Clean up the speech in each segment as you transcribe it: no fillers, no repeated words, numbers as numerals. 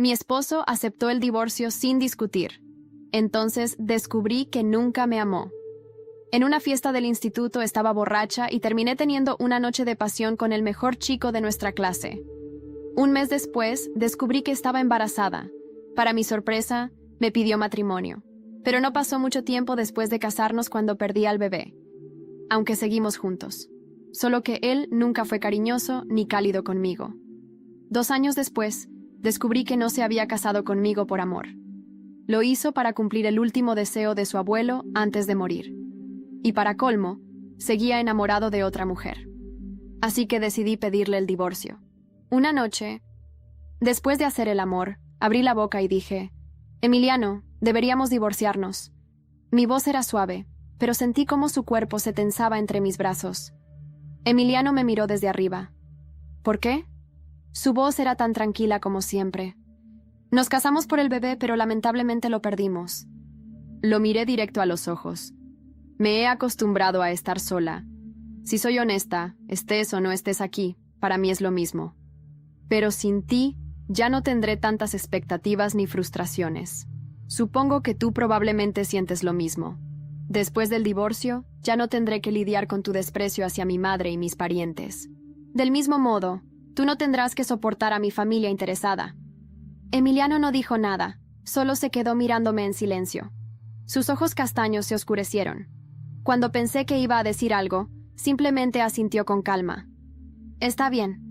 Mi esposo aceptó el divorcio sin discutir. Entonces descubrí que nunca me amó. En una fiesta del instituto estaba borracha y terminé teniendo una noche de pasión con el mejor chico de nuestra clase. Un mes después, descubrí que estaba embarazada. Para mi sorpresa, me pidió matrimonio. Pero no pasó mucho tiempo después de casarnos cuando perdí al bebé. Aunque seguimos juntos. Solo que él nunca fue cariñoso ni cálido conmigo. 2 años después, descubrí que no se había casado conmigo por amor. Lo hizo para cumplir el último deseo de su abuelo antes de morir. Y para colmo, seguía enamorado de otra mujer. Así que decidí pedirle el divorcio. Una noche, después de hacer el amor, abrí la boca y dije: «Emiliano, deberíamos divorciarnos». Mi voz era suave, pero sentí cómo su cuerpo se tensaba entre mis brazos. Emiliano me miró desde arriba. ¿Por qué? Su voz era tan tranquila como siempre. Nos casamos por el bebé, pero lamentablemente lo perdimos. Lo miré directo a los ojos. Me he acostumbrado a estar sola. Si soy honesta, estés o no estés aquí, para mí es lo mismo. Pero sin ti, ya no tendré tantas expectativas ni frustraciones. Supongo que tú probablemente sientes lo mismo. Después del divorcio, ya no tendré que lidiar con tu desprecio hacia mi madre y mis parientes. Del mismo modo, tú no tendrás que soportar a mi familia interesada. Emiliano no dijo nada, solo se quedó mirándome en silencio. Sus ojos castaños se oscurecieron. Cuando pensé que iba a decir algo, simplemente asintió con calma. Está bien.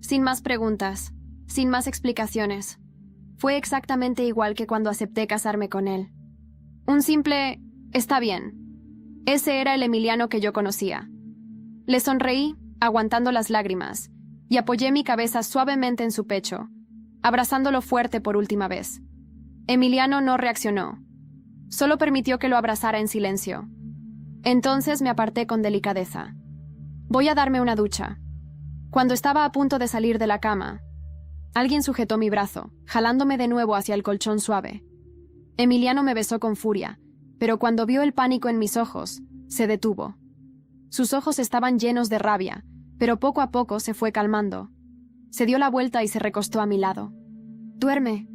Sin más preguntas, sin más explicaciones. Fue exactamente igual que cuando acepté casarme con él. Un simple «está bien». Ese era el Emiliano que yo conocía. Le sonreí, aguantando las lágrimas, y apoyé mi cabeza suavemente en su pecho, abrazándolo fuerte por última vez. Emiliano no reaccionó. Solo permitió que lo abrazara en silencio. Entonces me aparté con delicadeza. «Voy a darme una ducha». Cuando estaba a punto de salir de la cama, alguien sujetó mi brazo, jalándome de nuevo hacia el colchón suave. Emiliano me besó con furia, pero cuando vio el pánico en mis ojos, se detuvo. Sus ojos estaban llenos de rabia, pero poco a poco se fue calmando. Se dio la vuelta y se recostó a mi lado. «Duerme»,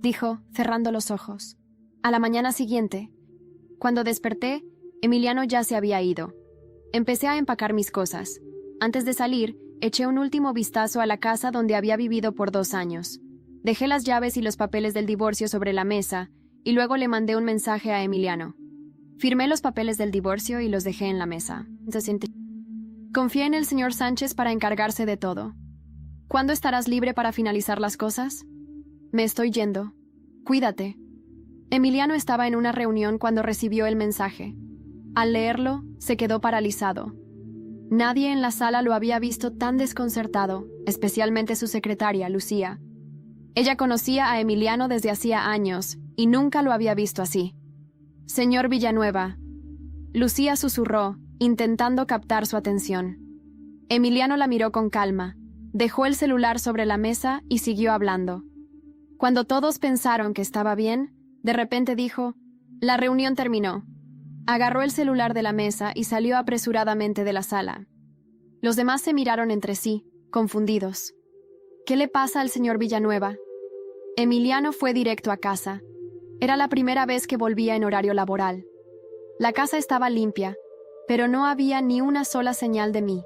dijo, cerrando los ojos. A la mañana siguiente, cuando desperté, Emiliano ya se había ido. Empecé a empacar mis cosas. Antes de salir, eché un último vistazo a la casa donde había vivido por 2 años. Dejé las llaves y los papeles del divorcio sobre la mesa y luego le mandé un mensaje a Emiliano. Firmé los papeles del divorcio y los dejé en la mesa. Confié en el señor Sánchez para encargarse de todo. ¿Cuándo estarás libre para finalizar las cosas? Me estoy yendo. Cuídate. Emiliano estaba en una reunión cuando recibió el mensaje. Al leerlo, se quedó paralizado. Nadie en la sala lo había visto tan desconcertado, especialmente su secretaria, Lucía. Ella conocía a Emiliano desde hacía años y nunca lo había visto así. «Señor Villanueva», Lucía susurró, intentando captar su atención. Emiliano la miró con calma, dejó el celular sobre la mesa y siguió hablando. Cuando todos pensaron que estaba bien, de repente dijo: «La reunión terminó». Agarró el celular de la mesa y salió apresuradamente de la sala. Los demás se miraron entre sí, confundidos. ¿Qué le pasa al señor Villanueva? Emiliano fue directo a casa. Era la primera vez que volvía en horario laboral. La casa estaba limpia, pero no había ni una sola señal de mí.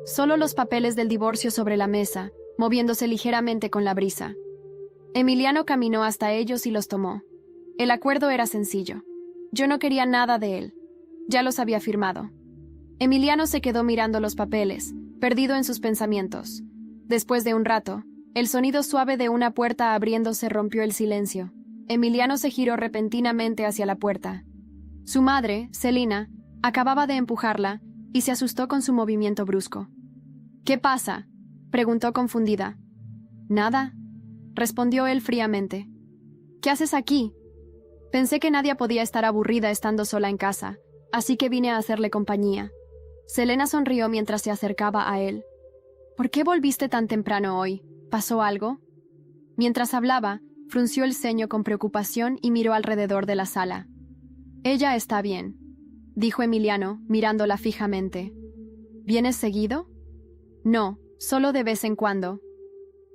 Solo los papeles del divorcio sobre la mesa, moviéndose ligeramente con la brisa. Emiliano caminó hasta ellos y los tomó. El acuerdo era sencillo. Yo no quería nada de él. Ya los había firmado. Emiliano se quedó mirando los papeles, perdido en sus pensamientos. Después de un rato, el sonido suave de una puerta abriéndose rompió el silencio. Emiliano se giró repentinamente hacia la puerta. Su madre, Celina, acababa de empujarla y se asustó con su movimiento brusco. «¿Qué pasa?», preguntó confundida. «Nada», respondió él fríamente. «¿Qué haces aquí?». Pensé que nadie podía estar aburrida estando sola en casa, así que vine a hacerle compañía. Selena sonrió mientras se acercaba a él. «¿Por qué volviste tan temprano hoy? ¿Pasó algo?». Mientras hablaba, frunció el ceño con preocupación y miró alrededor de la sala. «Ella está bien», dijo Emiliano, mirándola fijamente. «¿Vienes seguido?». «No, solo de vez en cuando».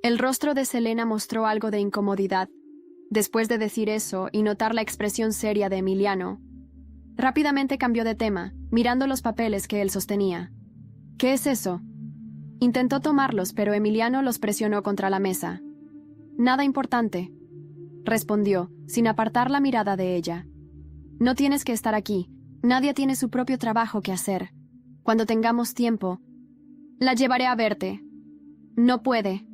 El rostro de Selena mostró algo de incomodidad. Después de decir eso y notar la expresión seria de Emiliano, rápidamente cambió de tema, mirando los papeles que él sostenía. ¿Qué es eso? Intentó tomarlos, pero Emiliano los presionó contra la mesa. Nada importante, respondió, sin apartar la mirada de ella. No tienes que estar aquí. Nadie tiene su propio trabajo que hacer. Cuando tengamos tiempo, la llevaré a verte. No puede.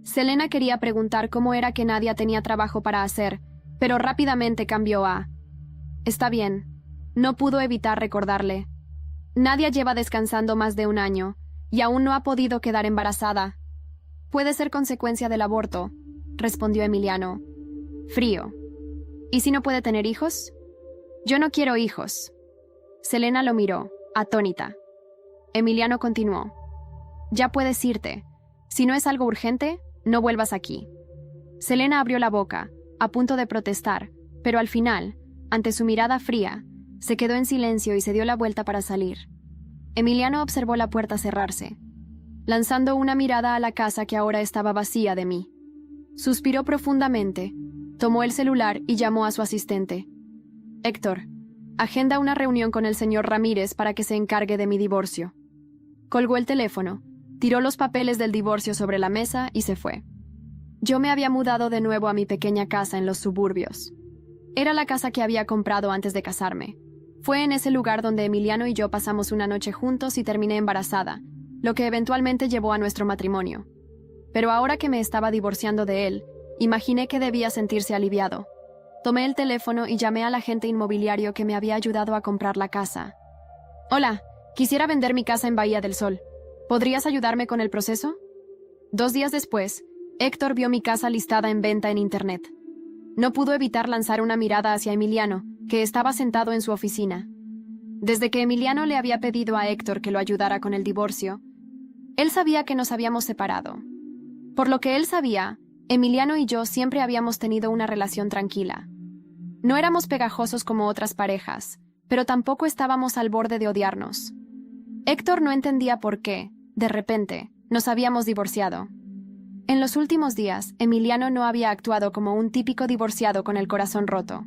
Selena quería preguntar cómo era que Nadia tenía trabajo para hacer, pero rápidamente cambió a... Está bien. No pudo evitar recordarle. Nadia lleva descansando más de un año, y aún no ha podido quedar embarazada. Puede ser consecuencia del aborto, respondió Emiliano. Frío. ¿Y si no puede tener hijos? Yo no quiero hijos. Selena lo miró, atónita. Emiliano continuó. Ya puedes irte. Si no es algo urgente, no vuelvas aquí. Selena abrió la boca, a punto de protestar, pero al final, ante su mirada fría, se quedó en silencio y se dio la vuelta para salir. Emiliano observó la puerta cerrarse, lanzando una mirada a la casa que ahora estaba vacía de mí. Suspiró profundamente, tomó el celular y llamó a su asistente. Héctor, agenda una reunión con el señor Ramírez para que se encargue de mi divorcio. Colgó el teléfono, tiró los papeles del divorcio sobre la mesa y se fue. Yo me había mudado de nuevo a mi pequeña casa en los suburbios. Era la casa que había comprado antes de casarme. Fue en ese lugar donde Emiliano y yo pasamos una noche juntos y terminé embarazada, lo que eventualmente llevó a nuestro matrimonio. Pero ahora que me estaba divorciando de él, imaginé que debía sentirse aliviado. Tomé el teléfono y llamé al agente inmobiliario que me había ayudado a comprar la casa. Hola, quisiera vender mi casa en Bahía del Sol. ¿Podrías ayudarme con el proceso? 2 días después, Héctor vio mi casa listada en venta en Internet. No pudo evitar lanzar una mirada hacia Emiliano, que estaba sentado en su oficina. Desde que Emiliano le había pedido a Héctor que lo ayudara con el divorcio, él sabía que nos habíamos separado. Por lo que él sabía, Emiliano y yo siempre habíamos tenido una relación tranquila. No éramos pegajosos como otras parejas, pero tampoco estábamos al borde de odiarnos. Héctor no entendía por qué, de repente, nos habíamos divorciado. En los últimos días, Emiliano no había actuado como un típico divorciado con el corazón roto.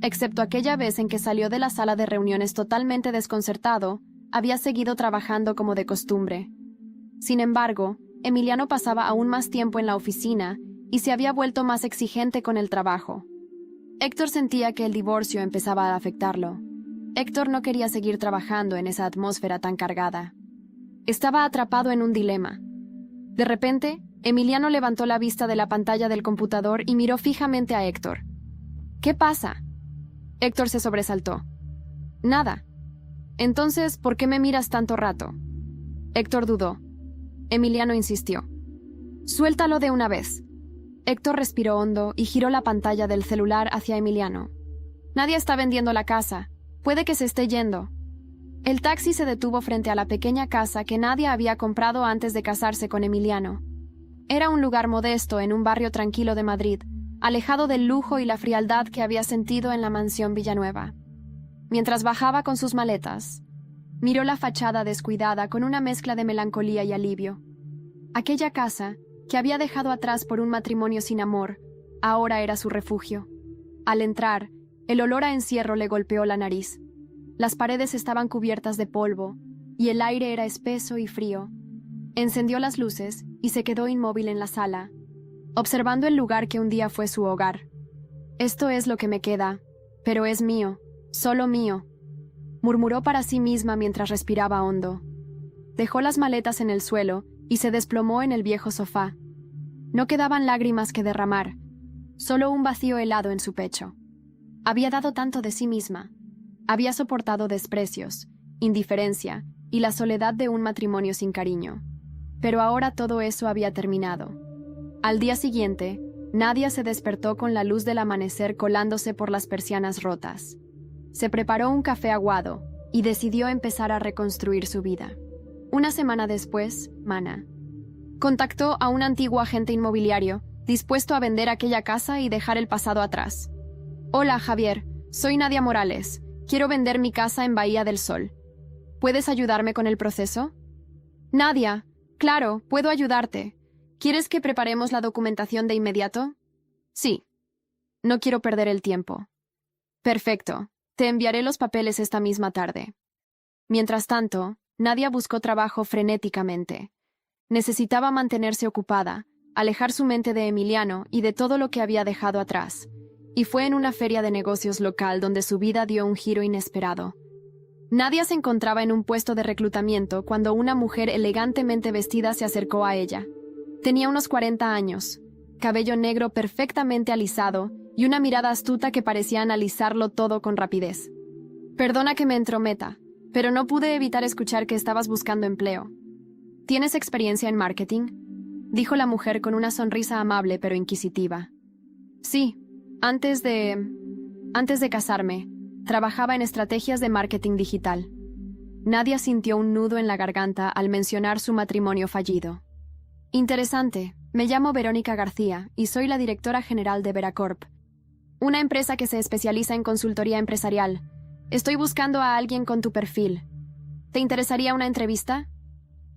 Excepto aquella vez en que salió de la sala de reuniones totalmente desconcertado, había seguido trabajando como de costumbre. Sin embargo, Emiliano pasaba aún más tiempo en la oficina y se había vuelto más exigente con el trabajo. Héctor sentía que el divorcio empezaba a afectarlo. Héctor no quería seguir trabajando en esa atmósfera tan cargada. Estaba atrapado en un dilema. De repente, Emiliano levantó la vista de la pantalla del computador y miró fijamente a Héctor. ¿Qué pasa? Héctor se sobresaltó. Nada. Entonces, ¿por qué me miras tanto rato? Héctor dudó. Emiliano insistió. Suéltalo de una vez. Héctor respiró hondo y giró la pantalla del celular hacia Emiliano. Nadie está vendiendo la casa. Puede que se esté yendo. El taxi se detuvo frente a la pequeña casa que Nadia había comprado antes de casarse con Emiliano. Era un lugar modesto en un barrio tranquilo de Madrid, alejado del lujo y la frialdad que había sentido en la mansión Villanueva. Mientras bajaba con sus maletas, miró la fachada descuidada con una mezcla de melancolía y alivio. Aquella casa, que había dejado atrás por un matrimonio sin amor, ahora era su refugio. Al entrar, el olor a encierro le golpeó la nariz. Las paredes estaban cubiertas de polvo, y el aire era espeso y frío. Encendió las luces y se quedó inmóvil en la sala, observando el lugar que un día fue su hogar. Esto es lo que me queda, pero es mío, solo mío, murmuró para sí misma mientras respiraba hondo. Dejó las maletas en el suelo y se desplomó en el viejo sofá. No quedaban lágrimas que derramar, solo un vacío helado en su pecho. Había dado tanto de sí misma. Había soportado desprecios, indiferencia y la soledad de un matrimonio sin cariño. Pero ahora todo eso había terminado. Al día siguiente, Nadia se despertó con la luz del amanecer colándose por las persianas rotas. Se preparó un café aguado y decidió empezar a reconstruir su vida. Una semana después, Mana contactó a un antiguo agente inmobiliario dispuesto a vender aquella casa y dejar el pasado atrás. Hola, Javier. Soy Nadia Morales. Quiero vender mi casa en Bahía del Sol. ¿Puedes ayudarme con el proceso? Nadia, claro, puedo ayudarte. ¿Quieres que preparemos la documentación de inmediato? Sí. No quiero perder el tiempo. Perfecto. Te enviaré los papeles esta misma tarde. Mientras tanto, Nadia buscó trabajo frenéticamente. Necesitaba mantenerse ocupada, alejar su mente de Emiliano y de todo lo que había dejado atrás. Y fue en una feria de negocios local donde su vida dio un giro inesperado. Nadia se encontraba en un puesto de reclutamiento cuando una mujer elegantemente vestida se acercó a ella. Tenía unos 40 años, cabello negro perfectamente alisado y una mirada astuta que parecía analizarlo todo con rapidez. Perdona que me entrometa, pero no pude evitar escuchar que estabas buscando empleo. ¿Tienes experiencia en marketing?, dijo la mujer con una sonrisa amable pero inquisitiva. Sí, antes de casarme, trabajaba en estrategias de marketing digital. Nadia sintió un nudo en la garganta al mencionar su matrimonio fallido. Interesante, me llamo Verónica García y soy la directora general de Veracorp, una empresa que se especializa en consultoría empresarial. Estoy buscando a alguien con tu perfil. ¿Te interesaría una entrevista?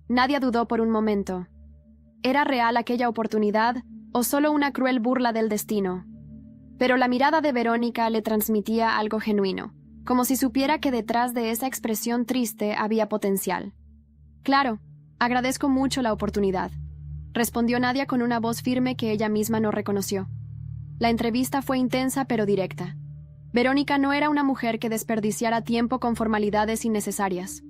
Nadia dudó por un momento. ¿Era real aquella oportunidad o solo una cruel burla del destino? Pero la mirada de Verónica le transmitía algo genuino, como si supiera que detrás de esa expresión triste había potencial. Claro, agradezco mucho la oportunidad, respondió Nadia con una voz firme que ella misma no reconoció. La entrevista fue intensa pero directa. Verónica no era una mujer que desperdiciara tiempo con formalidades innecesarias.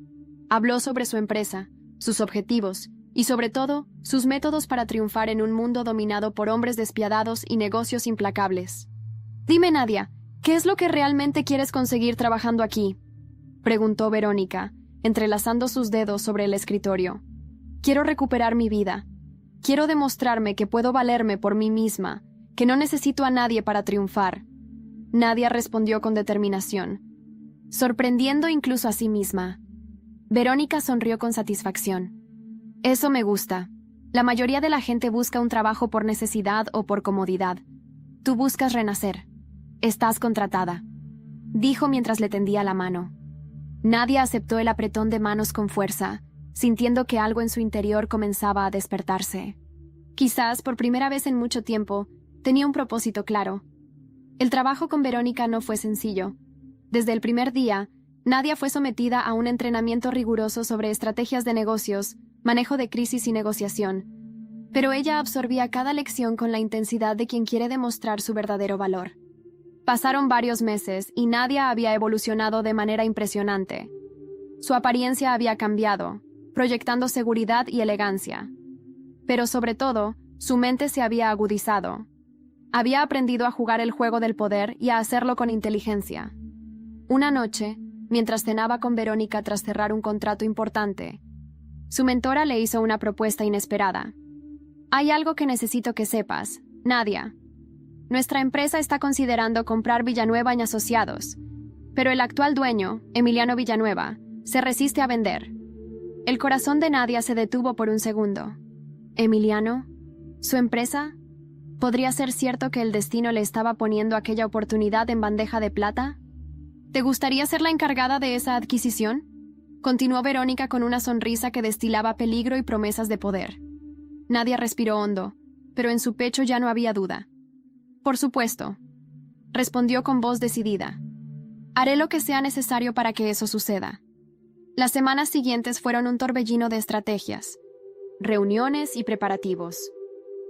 Habló sobre su empresa, sus objetivos y, sobre todo, sus métodos para triunfar en un mundo dominado por hombres despiadados y negocios implacables. Dime, Nadia, ¿qué es lo que realmente quieres conseguir trabajando aquí?, preguntó Verónica, entrelazando sus dedos sobre el escritorio. Quiero recuperar mi vida. Quiero demostrarme que puedo valerme por mí misma, que no necesito a nadie para triunfar. Nadia respondió con determinación, sorprendiendo incluso a sí misma. Verónica sonrió con satisfacción. Eso me gusta. La mayoría de la gente busca un trabajo por necesidad o por comodidad. Tú buscas renacer. Estás contratada, dijo mientras le tendía la mano. Nadia aceptó el apretón de manos con fuerza, sintiendo que algo en su interior comenzaba a despertarse. Quizás, por primera vez en mucho tiempo, tenía un propósito claro. El trabajo con Verónica no fue sencillo. Desde el primer día, Nadia fue sometida a un entrenamiento riguroso sobre estrategias de negocios, manejo de crisis y negociación. Pero ella absorbía cada lección con la intensidad de quien quiere demostrar su verdadero valor. Pasaron varios meses y Nadia había evolucionado de manera impresionante. Su apariencia había cambiado, proyectando seguridad y elegancia. Pero sobre todo, su mente se había agudizado. Había aprendido a jugar el juego del poder y a hacerlo con inteligencia. Una noche, mientras cenaba con Verónica tras cerrar un contrato importante, su mentora le hizo una propuesta inesperada. Hay algo que necesito que sepas, Nadia. Nuestra empresa está considerando comprar Villanueva y Asociados, pero el actual dueño, Emiliano Villanueva, se resiste a vender. El corazón de Nadia se detuvo por un segundo. ¿Emiliano? ¿Su empresa? ¿Podría ser cierto que el destino le estaba poniendo aquella oportunidad en bandeja de plata? ¿Te gustaría ser la encargada de esa adquisición?, continuó Verónica con una sonrisa que destilaba peligro y promesas de poder. Nadia respiró hondo, pero en su pecho ya no había duda. Por supuesto, respondió con voz decidida. Haré lo que sea necesario para que eso suceda. Las semanas siguientes fueron un torbellino de estrategias, reuniones y preparativos.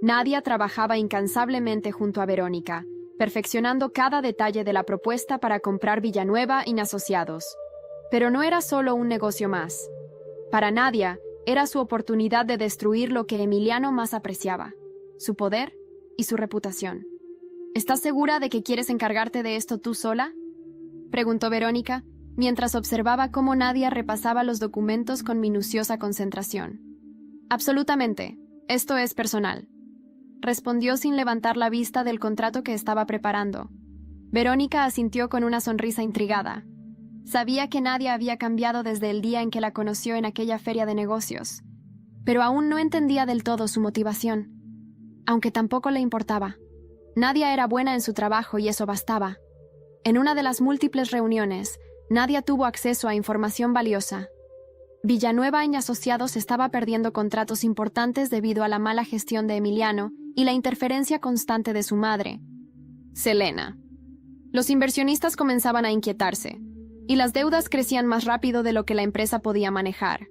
Nadia trabajaba incansablemente junto a Verónica, perfeccionando cada detalle de la propuesta para comprar Villanueva y Asociados. Pero no era solo un negocio más. Para Nadia, era su oportunidad de destruir lo que Emiliano más apreciaba, su poder y su reputación. ¿Estás segura de que quieres encargarte de esto tú sola?, preguntó Verónica, mientras observaba cómo Nadia repasaba los documentos con minuciosa concentración. Absolutamente, esto es personal, respondió sin levantar la vista del contrato que estaba preparando. Verónica asintió con una sonrisa intrigada. Sabía que Nadia había cambiado desde el día en que la conoció en aquella feria de negocios, pero aún no entendía del todo su motivación, aunque tampoco le importaba. Nadia era buena en su trabajo y eso bastaba. En una de las múltiples reuniones, Nadia tuvo acceso a información valiosa. Villanueva y Asociados estaba perdiendo contratos importantes debido a la mala gestión de Emiliano y la interferencia constante de su madre, Selena. Los inversionistas comenzaban a inquietarse, y las deudas crecían más rápido de lo que la empresa podía manejar.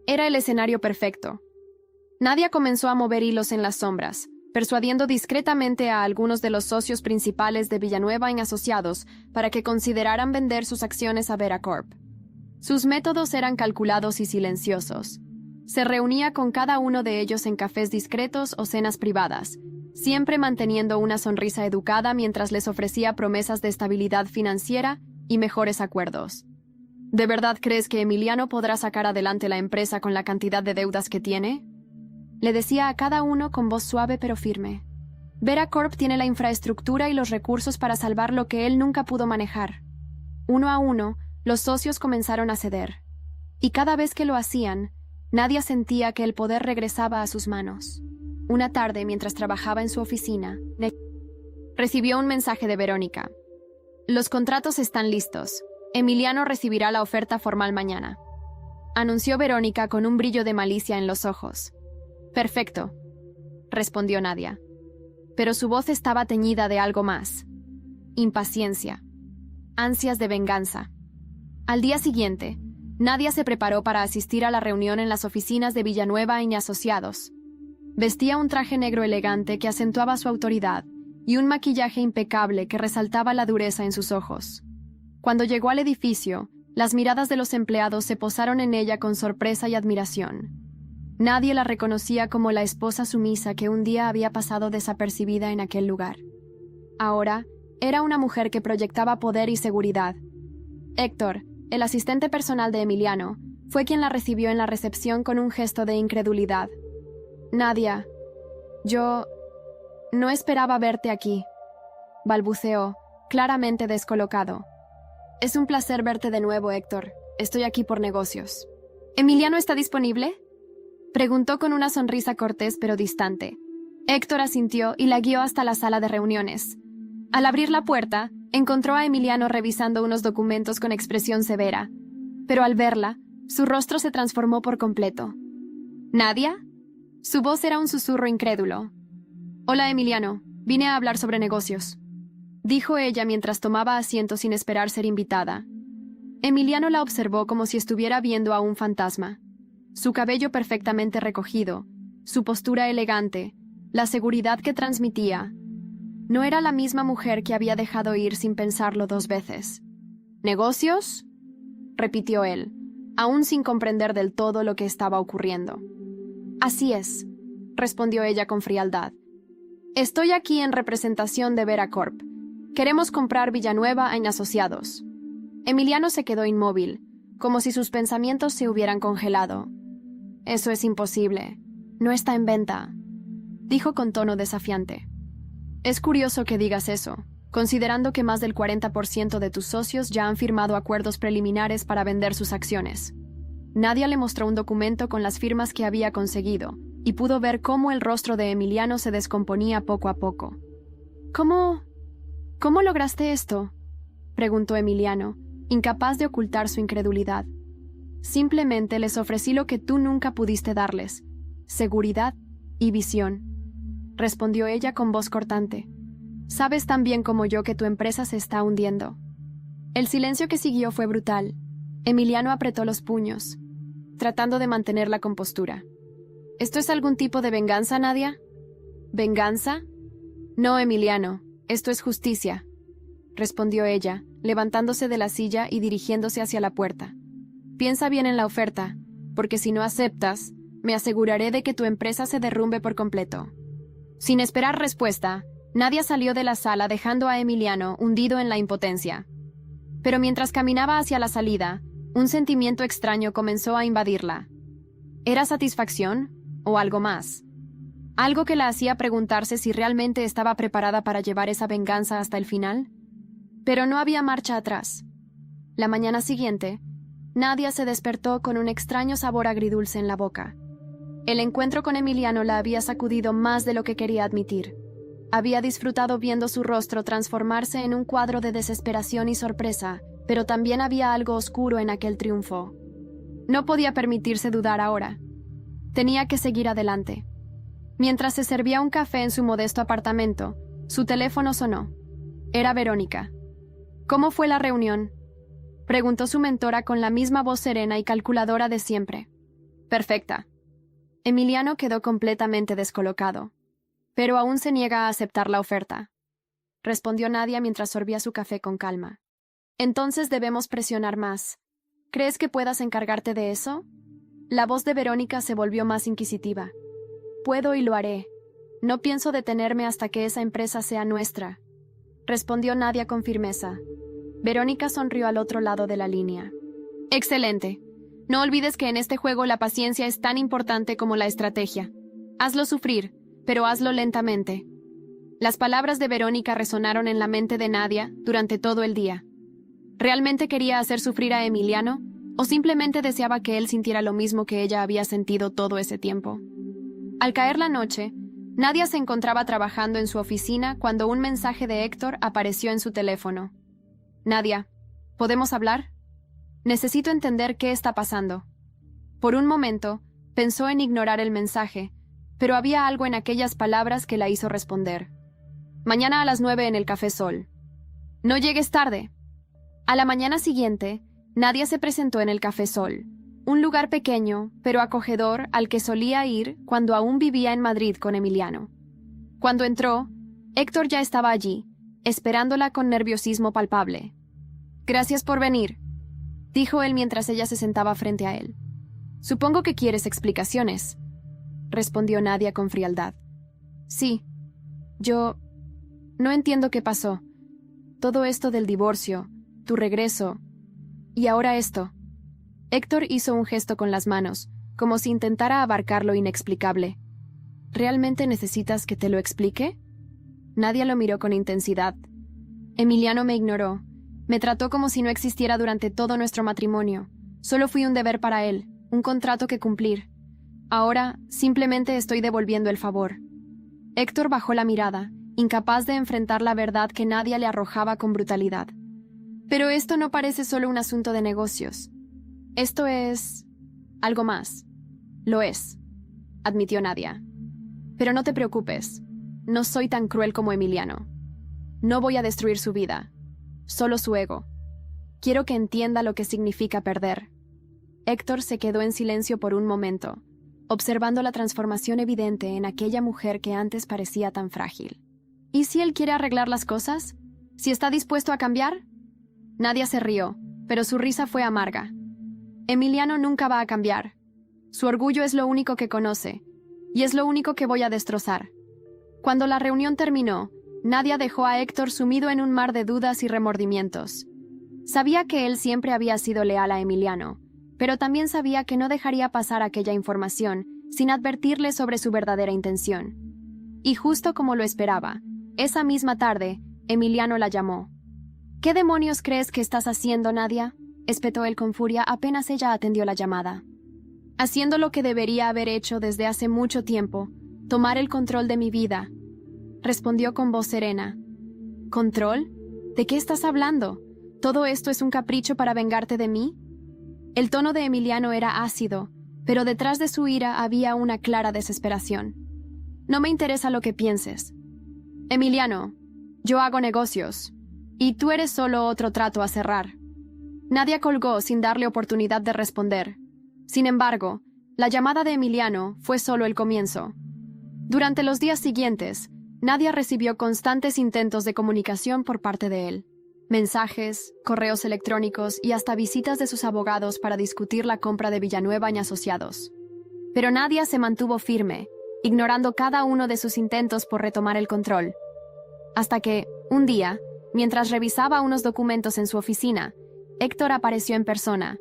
Era el escenario perfecto. Nadia comenzó a mover hilos en las sombras, persuadiendo discretamente a algunos de los socios principales de Villanueva y Asociados para que consideraran vender sus acciones a Veracorp. Sus métodos eran calculados y silenciosos. Se reunía con cada uno de ellos en cafés discretos o cenas privadas, siempre manteniendo una sonrisa educada mientras les ofrecía promesas de estabilidad financiera y mejores acuerdos. ¿De verdad crees que Emiliano podrá sacar adelante la empresa con la cantidad de deudas que tiene?, le decía a cada uno con voz suave pero firme. Veracorp tiene la infraestructura y los recursos para salvar lo que él nunca pudo manejar. Uno a uno, los socios comenzaron a ceder. Y cada vez que lo hacían, Nadia sentía que el poder regresaba a sus manos. Una tarde, mientras trabajaba en su oficina, recibió un mensaje de Verónica. Los contratos están listos. Emiliano recibirá la oferta formal mañana, anunció Verónica con un brillo de malicia en los ojos. Perfecto, respondió Nadia. Pero su voz estaba teñida de algo más. Impaciencia. Ansias de venganza. Al día siguiente, Nadia se preparó para asistir a la reunión en las oficinas de Villanueva y Asociados. Vestía un traje negro elegante que acentuaba su autoridad y un maquillaje impecable que resaltaba la dureza en sus ojos. Cuando llegó al edificio, las miradas de los empleados se posaron en ella con sorpresa y admiración. Nadie la reconocía como la esposa sumisa que un día había pasado desapercibida en aquel lugar. Ahora, era una mujer que proyectaba poder y seguridad. Héctor, el asistente personal de Emiliano, fue quien la recibió en la recepción con un gesto de incredulidad. Nadia, yo no esperaba verte aquí, balbuceó, claramente descolocado. Es un placer verte de nuevo, Héctor. Estoy aquí por negocios. ¿Emiliano está disponible?, preguntó con una sonrisa cortés pero distante. Héctor asintió y la guió hasta la sala de reuniones. Al abrir la puerta, encontró a Emiliano revisando unos documentos con expresión severa, pero al verla, su rostro se transformó por completo. ¿Nadia? Su voz era un susurro incrédulo. Hola, Emiliano. Vine a hablar sobre negocios, dijo ella mientras tomaba asiento sin esperar ser invitada. Emiliano la observó como si estuviera viendo a un fantasma. Su cabello perfectamente recogido, su postura elegante, la seguridad que transmitía. No era la misma mujer que había dejado ir sin pensarlo 2 veces. ¿Negocios?, repitió él, aún sin comprender del todo lo que estaba ocurriendo. Así es, respondió ella con frialdad. Estoy aquí en representación de Veracorp. Queremos comprar Villanueva en Asociados. Emiliano se quedó inmóvil, como si sus pensamientos se hubieran congelado. Eso es imposible. No está en venta, dijo con tono desafiante. Es curioso que digas eso, considerando que más del 40% de tus socios ya han firmado acuerdos preliminares para vender sus acciones. Nadia le mostró un documento con las firmas que había conseguido, y pudo ver cómo el rostro de Emiliano se descomponía poco a poco. ¿Cómo lograste esto?, preguntó Emiliano, incapaz de ocultar su incredulidad. Simplemente les ofrecí lo que tú nunca pudiste darles: seguridad y visión, respondió ella con voz cortante. Sabes tan bien como yo que tu empresa se está hundiendo. El silencio que siguió fue brutal. Emiliano apretó los puños, tratando de mantener la compostura. ¿Esto es algún tipo de venganza, Nadia? ¿Venganza? No, Emiliano, esto es justicia, respondió ella, levantándose de la silla y dirigiéndose hacia la puerta. Piensa bien en la oferta, porque si no aceptas, me aseguraré de que tu empresa se derrumbe por completo. Sin esperar respuesta, Nadia salió de la sala dejando a Emiliano hundido en la impotencia. Pero mientras caminaba hacia la salida, un sentimiento extraño comenzó a invadirla. ¿Era satisfacción o algo más? Algo que la hacía preguntarse si realmente estaba preparada para llevar esa venganza hasta el final. Pero no había marcha atrás. La mañana siguiente, Nadia se despertó con un extraño sabor agridulce en la boca. El encuentro con Emiliano la había sacudido más de lo que quería admitir. Había disfrutado viendo su rostro transformarse en un cuadro de desesperación y sorpresa, pero también había algo oscuro en aquel triunfo. No podía permitirse dudar ahora. Tenía que seguir adelante. Mientras se servía un café en su modesto apartamento, su teléfono sonó. Era Verónica. ¿Cómo fue la reunión?, preguntó su mentora con la misma voz serena y calculadora de siempre. Perfecta. Emiliano quedó completamente descolocado. Pero aún se niega a aceptar la oferta, respondió Nadia mientras sorbía su café con calma. Entonces debemos presionar más. ¿Crees que puedas encargarte de eso? La voz de Verónica se volvió más inquisitiva. Puedo y lo haré. No pienso detenerme hasta que esa empresa sea nuestra, respondió Nadia con firmeza. Verónica sonrió al otro lado de la línea. Excelente. No olvides que en este juego la paciencia es tan importante como la estrategia. Hazlo sufrir, pero hazlo lentamente. Las palabras de Verónica resonaron en la mente de Nadia durante todo el día. ¿Realmente quería hacer sufrir a Emiliano? ¿O simplemente deseaba que él sintiera lo mismo que ella había sentido todo ese tiempo? Al caer la noche, Nadia se encontraba trabajando en su oficina cuando un mensaje de Héctor apareció en su teléfono. Nadia, ¿podemos hablar? Necesito entender qué está pasando. Por un momento, pensó en ignorar el mensaje, pero había algo en aquellas palabras que la hizo responder. Mañana a las 9 en el Café Sol. No llegues tarde. A la mañana siguiente, Nadia se presentó en el Café Sol, un lugar pequeño, pero acogedor al que solía ir cuando aún vivía en Madrid con Emiliano. Cuando entró, Héctor ya estaba allí, esperándola con nerviosismo palpable. Gracias por venir, dijo él mientras ella se sentaba frente a él. Supongo que quieres explicaciones, respondió Nadia con frialdad. Sí. Yo no entiendo qué pasó. Todo esto del divorcio, tu regreso, y ahora esto. Héctor hizo un gesto con las manos, como si intentara abarcar lo inexplicable. ¿Realmente necesitas que te lo explique? Nadia lo miró con intensidad. Emiliano me ignoró. Me trató como si no existiera durante todo nuestro matrimonio. Solo fui un deber para él, un contrato que cumplir. Ahora, simplemente estoy devolviendo el favor. Héctor bajó la mirada, incapaz de enfrentar la verdad que Nadia le arrojaba con brutalidad. Pero esto no parece solo un asunto de negocios. Esto es algo más. Lo es, admitió Nadia. Pero no te preocupes. No soy tan cruel como Emiliano. No voy a destruir su vida. Solo su ego. Quiero que entienda lo que significa perder. Héctor se quedó en silencio por un momento, observando la transformación evidente en aquella mujer que antes parecía tan frágil. ¿Y si él quiere arreglar las cosas? ¿Si está dispuesto a cambiar? Nadia se rió, pero su risa fue amarga. Emiliano nunca va a cambiar. Su orgullo es lo único que conoce, y es lo único que voy a destrozar. Cuando la reunión terminó, Nadia dejó a Héctor sumido en un mar de dudas y remordimientos. Sabía que él siempre había sido leal a Emiliano, pero también sabía que no dejaría pasar aquella información sin advertirle sobre su verdadera intención. Y justo como lo esperaba, esa misma tarde, Emiliano la llamó. ¿Qué demonios crees que estás haciendo, Nadia?, espetó él con furia apenas ella atendió la llamada. Haciendo lo que debería haber hecho desde hace mucho tiempo, tomar el control de mi vida, respondió con voz serena. ¿Control? ¿De qué estás hablando? ¿Todo esto es un capricho para vengarte de mí? El tono de Emiliano era ácido, pero detrás de su ira había una clara desesperación. No me interesa lo que pienses. Emiliano, yo hago negocios, y tú eres solo otro trato a cerrar. Nadia colgó sin darle oportunidad de responder. Sin embargo, la llamada de Emiliano fue solo el comienzo. Durante los días siguientes, Nadia recibió constantes intentos de comunicación por parte de él. Mensajes, correos electrónicos y hasta visitas de sus abogados para discutir la compra de Villanueva y Asociados. Pero Nadia se mantuvo firme, ignorando cada uno de sus intentos por retomar el control. Hasta que, un día, mientras revisaba unos documentos en su oficina, Héctor apareció en persona.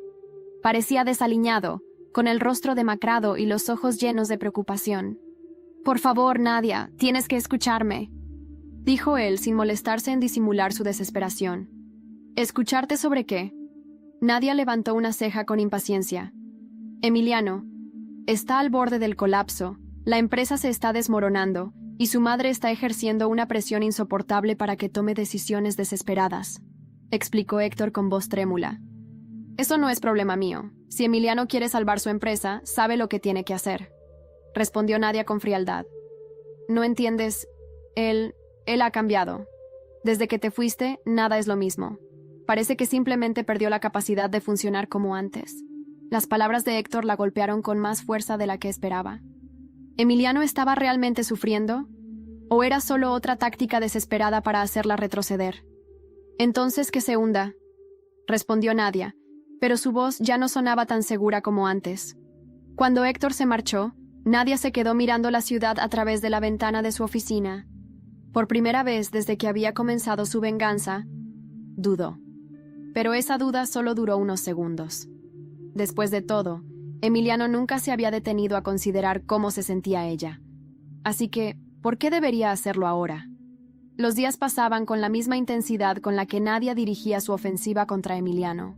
Parecía desaliñado, con el rostro demacrado y los ojos llenos de preocupación. «Por favor, Nadia, tienes que escucharme», dijo él sin molestarse en disimular su desesperación. «¿Escucharte sobre qué?» Nadia levantó una ceja con impaciencia. «Emiliano, está al borde del colapso, la empresa se está desmoronando, y su madre está ejerciendo una presión insoportable para que tome decisiones desesperadas», explicó Héctor con voz trémula. Eso no es problema mío. Si Emiliano quiere salvar su empresa, sabe lo que tiene que hacer, respondió Nadia con frialdad. No entiendes. Él ha cambiado. Desde que te fuiste, nada es lo mismo. Parece que simplemente perdió la capacidad de funcionar como antes. Las palabras de Héctor la golpearon con más fuerza de la que esperaba. ¿Emiliano estaba realmente sufriendo? ¿O era solo otra táctica desesperada para hacerla retroceder? Entonces que se hunda, respondió Nadia, pero su voz ya no sonaba tan segura como antes. Cuando Héctor se marchó, Nadia se quedó mirando la ciudad a través de la ventana de su oficina. Por primera vez desde que había comenzado su venganza, dudó. Pero esa duda solo duró unos segundos. Después de todo, Emiliano nunca se había detenido a considerar cómo se sentía ella. Así que, ¿por qué debería hacerlo ahora? Los días pasaban con la misma intensidad con la que Nadia dirigía su ofensiva contra Emiliano.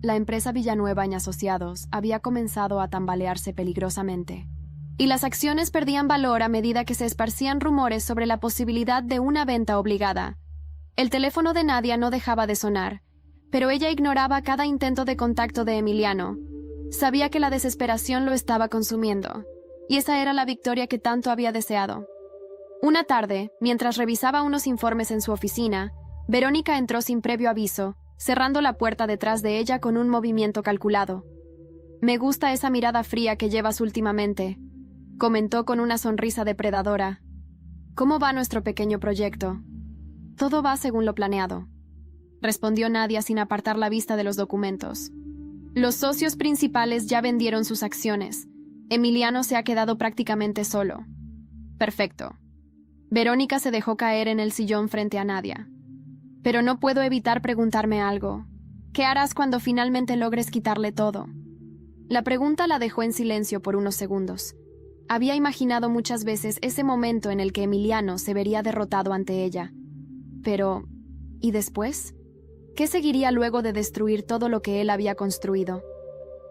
La empresa Villanueva y Asociados había comenzado a tambalearse peligrosamente, y las acciones perdían valor a medida que se esparcían rumores sobre la posibilidad de una venta obligada. El teléfono de Nadia no dejaba de sonar, pero ella ignoraba cada intento de contacto de Emiliano. Sabía que la desesperación lo estaba consumiendo, y esa era la victoria que tanto había deseado. Una tarde, mientras revisaba unos informes en su oficina, Verónica entró sin previo aviso, cerrando la puerta detrás de ella con un movimiento calculado. «Me gusta esa mirada fría que llevas últimamente», comentó con una sonrisa depredadora. «¿Cómo va nuestro pequeño proyecto?» «Todo va según lo planeado», respondió Nadia sin apartar la vista de los documentos. «Los socios principales ya vendieron sus acciones. Emiliano se ha quedado prácticamente solo». «Perfecto». Verónica se dejó caer en el sillón frente a Nadia. «Pero no puedo evitar preguntarme algo. ¿Qué harás cuando finalmente logres quitarle todo?» La pregunta la dejó en silencio por unos segundos. Había imaginado muchas veces ese momento en el que Emiliano se vería derrotado ante ella. Pero, ¿y después? ¿Qué seguiría luego de destruir todo lo que él había construido?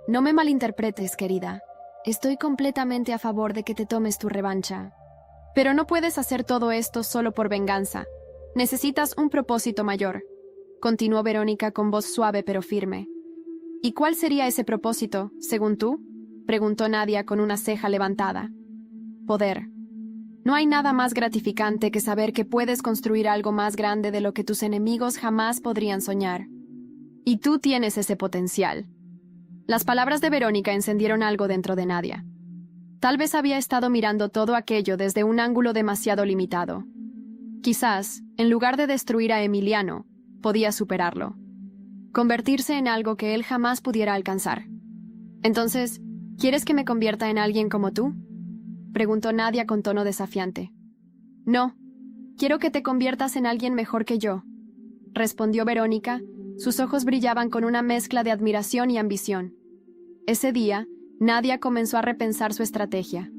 No me malinterpretes, querida. Estoy completamente a favor de que te tomes tu revancha. Pero no puedes hacer todo esto solo por venganza. Necesitas un propósito mayor, continuó Verónica con voz suave pero firme. ¿Y cuál sería ese propósito, según tú?, preguntó Nadia con una ceja levantada. Poder. No hay nada más gratificante que saber que puedes construir algo más grande de lo que tus enemigos jamás podrían soñar. Y tú tienes ese potencial. Las palabras de Verónica encendieron algo dentro de Nadia. Tal vez había estado mirando todo aquello desde un ángulo demasiado limitado. Quizás, en lugar de destruir a Emiliano, podía superarlo. Convertirse en algo que él jamás pudiera alcanzar. Entonces, ¿quieres que me convierta en alguien como tú?, preguntó Nadia con tono desafiante. No, quiero que te conviertas en alguien mejor que yo, respondió Verónica. Sus ojos brillaban con una mezcla de admiración y ambición. Ese día, Nadia comenzó a repensar su estrategia.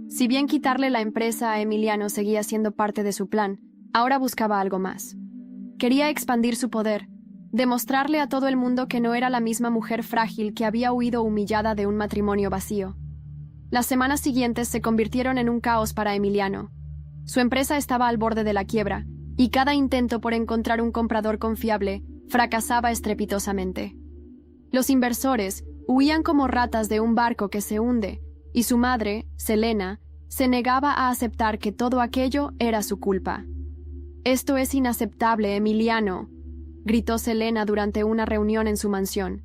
Si bien quitarle la empresa a Emiliano seguía siendo parte de su plan, ahora buscaba algo más. Quería expandir su poder, demostrarle a todo el mundo que no era la misma mujer frágil que había huido humillada de un matrimonio vacío. Las semanas siguientes se convirtieron en un caos para Emiliano. Su empresa estaba al borde de la quiebra, y cada intento por encontrar un comprador confiable fracasaba estrepitosamente. Los inversores huían como ratas de un barco que se hunde, y su madre, Selena, se negaba a aceptar que todo aquello era su culpa. «Esto es inaceptable, Emiliano», gritó Selena durante una reunión en su mansión.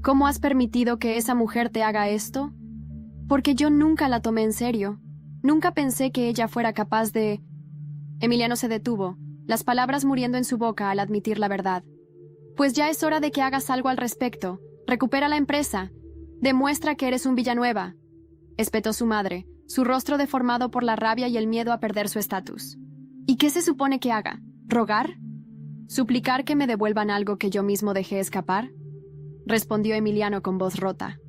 «¿Cómo has permitido que esa mujer te haga esto?» «Porque yo nunca la tomé en serio. Nunca pensé que ella fuera capaz de...» Emiliano se detuvo, las palabras muriendo en su boca al admitir la verdad. «Pues ya es hora de que hagas algo al respecto. Recupera la empresa. Demuestra que eres un Villanueva», espetó su madre, su rostro deformado por la rabia y el miedo a perder su estatus. «¿Y qué se supone que haga? ¿Rogar? ¿Suplicar que me devuelvan algo que yo mismo dejé escapar?», respondió Emiliano con voz rota.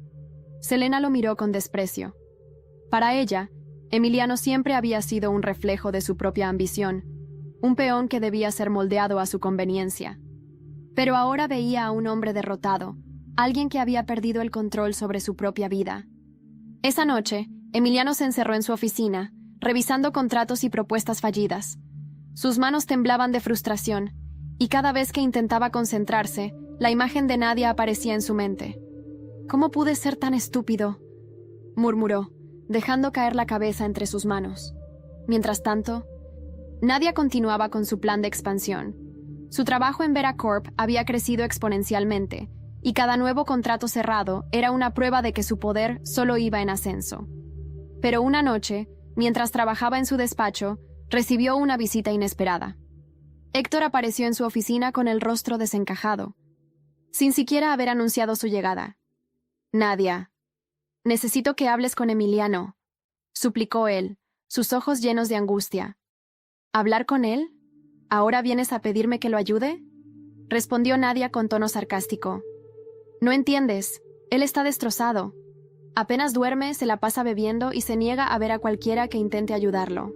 Selena lo miró con desprecio. Para ella, Emiliano siempre había sido un reflejo de su propia ambición, un peón que debía ser moldeado a su conveniencia. Pero ahora veía a un hombre derrotado, alguien que había perdido el control sobre su propia vida. Esa noche, Emiliano se encerró en su oficina, revisando contratos y propuestas fallidas. Sus manos temblaban de frustración, y cada vez que intentaba concentrarse, la imagen de Nadia aparecía en su mente. «¿Cómo pude ser tan estúpido?», murmuró, dejando caer la cabeza entre sus manos. Mientras tanto, Nadia continuaba con su plan de expansión. Su trabajo en Veracorp había crecido exponencialmente, y cada nuevo contrato cerrado era una prueba de que su poder solo iba en ascenso. Pero una noche, mientras trabajaba en su despacho, recibió una visita inesperada. Héctor apareció en su oficina con el rostro desencajado, sin siquiera haber anunciado su llegada. «Nadia, necesito que hables con Emiliano», suplicó él, sus ojos llenos de angustia. «¿Hablar con él? ¿Ahora vienes a pedirme que lo ayude?», respondió Nadia con tono sarcástico. «No entiendes, él está destrozado. Apenas duerme, se la pasa bebiendo y se niega a ver a cualquiera que intente ayudarlo.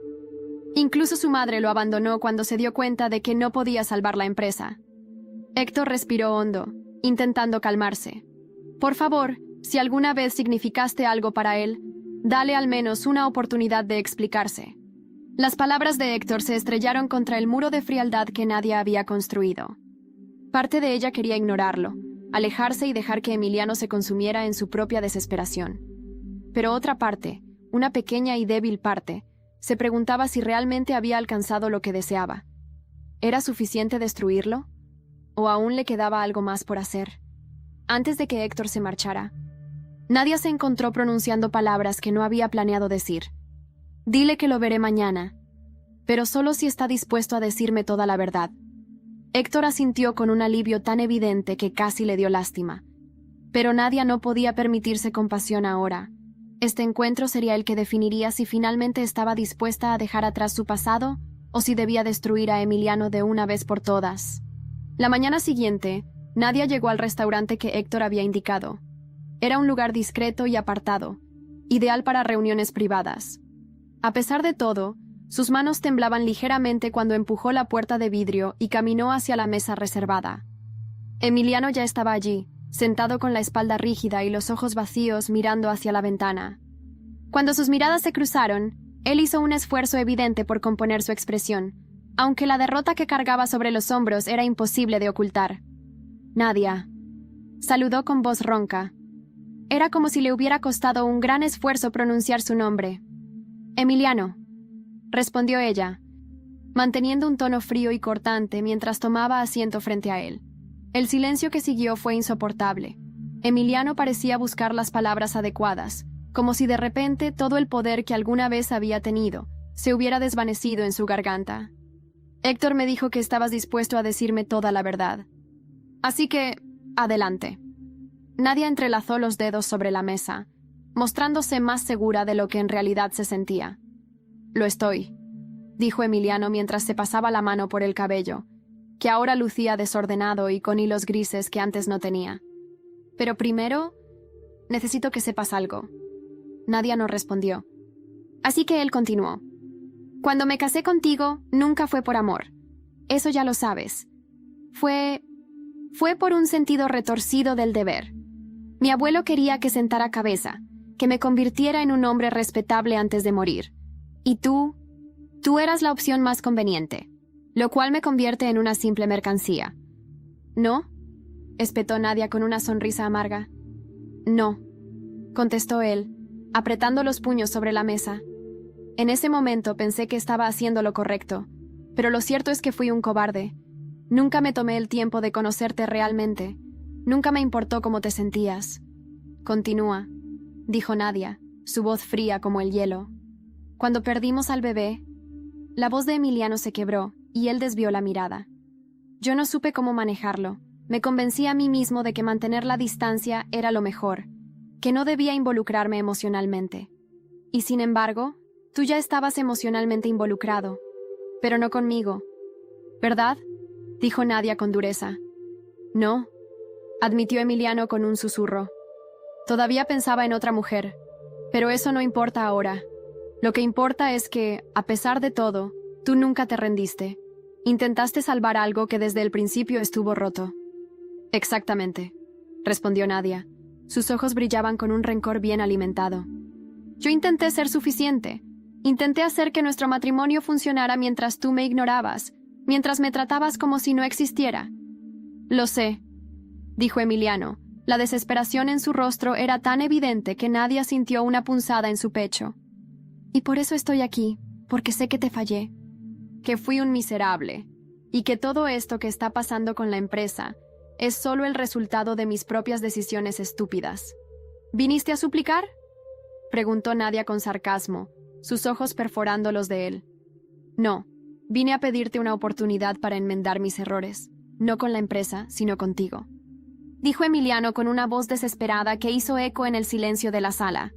Incluso su madre lo abandonó cuando se dio cuenta de que no podía salvar la empresa». Héctor respiró hondo, intentando calmarse. «Por favor, si alguna vez significaste algo para él, dale al menos una oportunidad de explicarse». Las palabras de Héctor se estrellaron contra el muro de frialdad que Nadia había construido. Parte de ella quería ignorarlo, alejarse y dejar que Emiliano se consumiera en su propia desesperación. Pero otra parte, una pequeña y débil parte, se preguntaba si realmente había alcanzado lo que deseaba. ¿Era suficiente destruirlo? ¿O aún le quedaba algo más por hacer? Antes de que Héctor se marchara, Nadia se encontró pronunciando palabras que no había planeado decir. «Dile que lo veré mañana, pero solo si está dispuesto a decirme toda la verdad». Héctor asintió con un alivio tan evidente que casi le dio lástima. Pero Nadia no podía permitirse compasión ahora. Este encuentro sería el que definiría si finalmente estaba dispuesta a dejar atrás su pasado o si debía destruir a Emiliano de una vez por todas. La mañana siguiente, Nadia llegó al restaurante que Héctor había indicado. Era un lugar discreto y apartado, ideal para reuniones privadas. A pesar de todo, sus manos temblaban ligeramente cuando empujó la puerta de vidrio y caminó hacia la mesa reservada. Emiliano ya estaba allí, sentado con la espalda rígida y los ojos vacíos mirando hacia la ventana. Cuando sus miradas se cruzaron, él hizo un esfuerzo evidente por componer su expresión, aunque la derrota que cargaba sobre los hombros era imposible de ocultar. «Nadia», saludó con voz ronca. Era como si le hubiera costado un gran esfuerzo pronunciar su nombre. «Emiliano», respondió ella, manteniendo un tono frío y cortante mientras tomaba asiento frente a él. El silencio que siguió fue insoportable. Emiliano parecía buscar las palabras adecuadas, como si de repente todo el poder que alguna vez había tenido se hubiera desvanecido en su garganta. «Héctor me dijo que estabas dispuesto a decirme toda la verdad. Así que, adelante». Nadia entrelazó los dedos sobre la mesa, mostrándose más segura de lo que en realidad se sentía. «Lo estoy», dijo Emiliano mientras se pasaba la mano por el cabello, que ahora lucía desordenado y con hilos grises que antes no tenía. «Pero primero, necesito que sepas algo». Nadia no respondió. Así que él continuó. «Cuando me casé contigo, nunca fue por amor. Eso ya lo sabes. Fue por un sentido retorcido del deber. Mi abuelo quería que sentara cabeza, que me convirtiera en un hombre respetable antes de morir. Y tú eras la opción más conveniente, lo cual me convierte en una simple mercancía». «¿No?», espetó Nadia con una sonrisa amarga. «No», contestó él, apretando los puños sobre la mesa. En ese momento pensé que estaba haciendo lo correcto, pero lo cierto es que fui un cobarde. Nunca me tomé el tiempo de conocerte realmente. Nunca me importó cómo te sentías». «Continúa», dijo Nadia, su voz fría como el hielo. «Cuando perdimos al bebé...». La voz de Emiliano se quebró y él desvió la mirada. Yo no supe cómo manejarlo. Me convencí a mí mismo de que mantener la distancia era lo mejor, que no debía involucrarme emocionalmente. Y sin embargo, tú ya estabas emocionalmente involucrado, pero no conmigo. ¿Verdad?, dijo Nadia con dureza. «No», admitió Emiliano con un susurro. «Todavía pensaba en otra mujer, pero eso no importa ahora. Lo que importa es que, a pesar de todo, tú nunca te rendiste. Intentaste salvar algo que desde el principio estuvo roto». «Exactamente», respondió Nadia. Sus ojos brillaban con un rencor bien alimentado. «Yo intenté ser suficiente. Intenté hacer que nuestro matrimonio funcionara mientras tú me ignorabas, mientras me tratabas como si no existiera». «Lo sé», dijo Emiliano. La desesperación en su rostro era tan evidente que Nadia sintió una punzada en su pecho. Y por eso estoy aquí, porque sé que te fallé. Que fui un miserable. Y que todo esto que está pasando con la empresa es solo el resultado de mis propias decisiones estúpidas. ¿Viniste a suplicar?, preguntó Nadia con sarcasmo, sus ojos perforando los de él. No, vine a pedirte una oportunidad para enmendar mis errores, no con la empresa, sino contigo, dijo Emiliano con una voz desesperada que hizo eco en el silencio de la sala.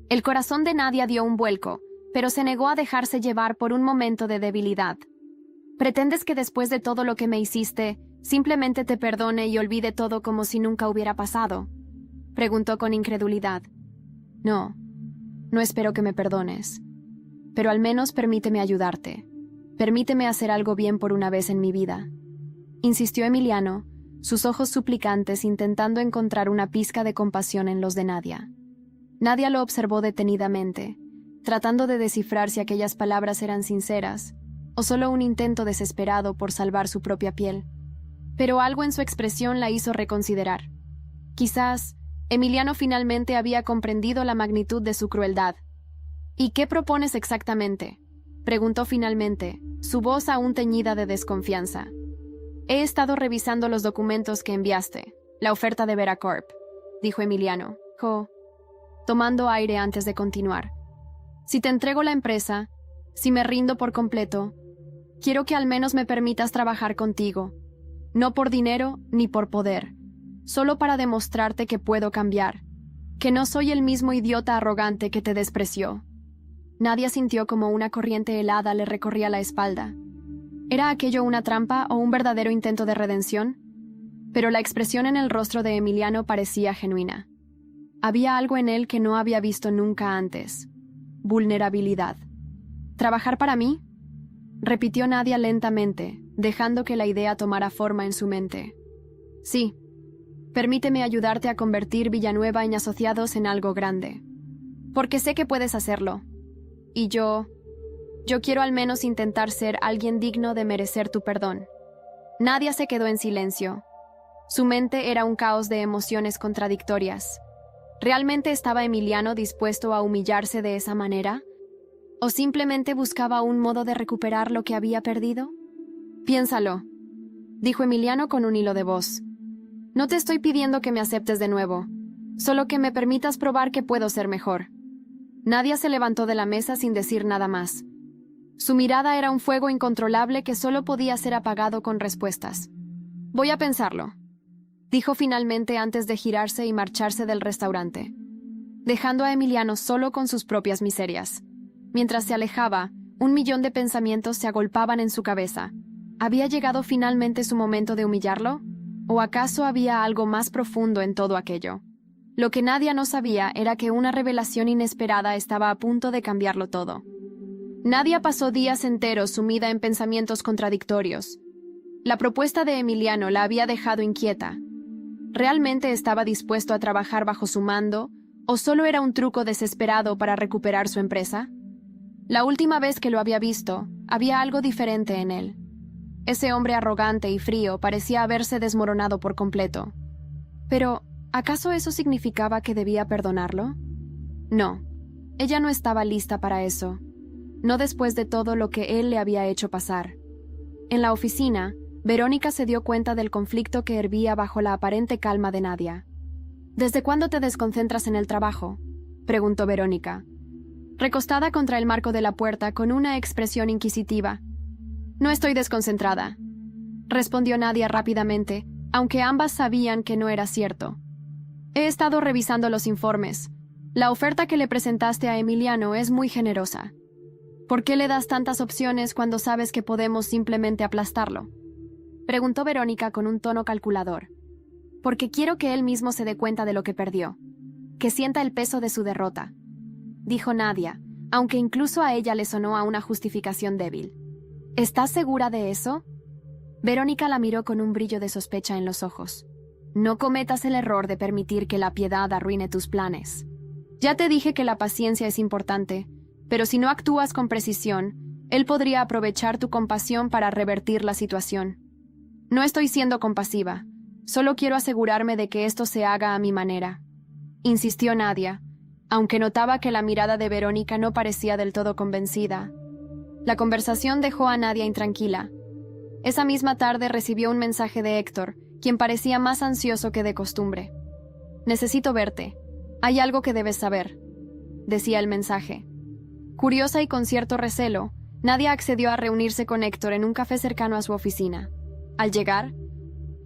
El corazón de Nadia dio un vuelco, pero se negó a dejarse llevar por un momento de debilidad. ¿Pretendes que después de todo lo que me hiciste, simplemente te perdone y olvide todo como si nunca hubiera pasado?, preguntó con incredulidad. No espero que me perdones. Pero al menos permíteme ayudarte. Permíteme hacer algo bien por una vez en mi vida, insistió Emiliano, sus ojos suplicantes intentando encontrar una pizca de compasión en los de Nadia. Nadia lo observó detenidamente, tratando de descifrar si aquellas palabras eran sinceras o solo un intento desesperado por salvar su propia piel. Pero algo en su expresión la hizo reconsiderar. Quizás Emiliano finalmente había comprendido la magnitud de su crueldad. ¿Y qué propones exactamente?, preguntó finalmente, su voz aún teñida de desconfianza. He estado revisando los documentos que enviaste, la oferta de Veracorp, dijo Emiliano, tomando aire antes de continuar. Si te entrego la empresa, si me rindo por completo, quiero que al menos me permitas trabajar contigo, no por dinero ni por poder, solo para demostrarte que puedo cambiar, que no soy el mismo idiota arrogante que te despreció. Nadia sintió como una corriente helada le recorría la espalda. ¿Era aquello una trampa o un verdadero intento de redención? Pero la expresión en el rostro de Emiliano parecía genuina. Había algo en él que no había visto nunca antes. Vulnerabilidad. ¿Trabajar para mí?, repitió Nadia lentamente, dejando que la idea tomara forma en su mente. Sí. Permíteme ayudarte a convertir Villanueva en Asociados en algo grande. Porque sé que puedes hacerlo. Y yo quiero al menos intentar ser alguien digno de merecer tu perdón. Nadia se quedó en silencio. Su mente era un caos de emociones contradictorias. ¿Realmente estaba Emiliano dispuesto a humillarse de esa manera? ¿O simplemente buscaba un modo de recuperar lo que había perdido? Piénsalo, dijo Emiliano con un hilo de voz. No te estoy pidiendo que me aceptes de nuevo, solo que me permitas probar que puedo ser mejor. Nadia se levantó de la mesa sin decir nada más. Su mirada era un fuego incontrolable que solo podía ser apagado con respuestas. Voy a pensarlo, dijo finalmente antes de girarse y marcharse del restaurante, dejando a Emiliano solo con sus propias miserias. Mientras se alejaba, 1.000.000 de pensamientos se agolpaban en su cabeza. ¿Había llegado finalmente su momento de humillarlo? ¿O acaso había algo más profundo en todo aquello? Lo que Nadia no sabía era que una revelación inesperada estaba a punto de cambiarlo todo. Nadia pasó días enteros sumida en pensamientos contradictorios. La propuesta de Emiliano la había dejado inquieta. ¿Realmente estaba dispuesto a trabajar bajo su mando, o solo era un truco desesperado para recuperar su empresa? La última vez que lo había visto, había algo diferente en él. Ese hombre arrogante y frío parecía haberse desmoronado por completo. Pero, ¿acaso eso significaba que debía perdonarlo? No, ella no estaba lista para eso. No después de todo lo que él le había hecho pasar. En la oficina, Verónica se dio cuenta del conflicto que hervía bajo la aparente calma de Nadia. ¿Desde cuándo te desconcentras en el trabajo?, preguntó Verónica, recostada contra el marco de la puerta con una expresión inquisitiva. No estoy desconcentrada, respondió Nadia rápidamente, aunque ambas sabían que no era cierto. He estado revisando los informes. La oferta que le presentaste a Emiliano es muy generosa. ¿Por qué le das tantas opciones cuando sabes que podemos simplemente aplastarlo?, preguntó Verónica con un tono calculador. Porque quiero que él mismo se dé cuenta de lo que perdió, que sienta el peso de su derrota, dijo Nadia, aunque incluso a ella le sonó a una justificación débil. ¿Estás segura de eso? Verónica la miró con un brillo de sospecha en los ojos. No cometas el error de permitir que la piedad arruine tus planes. Ya te dije que la paciencia es importante, pero si no actúas con precisión, él podría aprovechar tu compasión para revertir la situación. No estoy siendo compasiva. Solo quiero asegurarme de que esto se haga a mi manera, insistió Nadia, aunque notaba que la mirada de Verónica no parecía del todo convencida. La conversación dejó a Nadia intranquila. Esa misma tarde recibió un mensaje de Héctor, quien parecía más ansioso que de costumbre. «Necesito verte. Hay algo que debes saber», decía el mensaje. Curiosa y con cierto recelo, Nadia accedió a reunirse con Héctor en un café cercano a su oficina. Al llegar,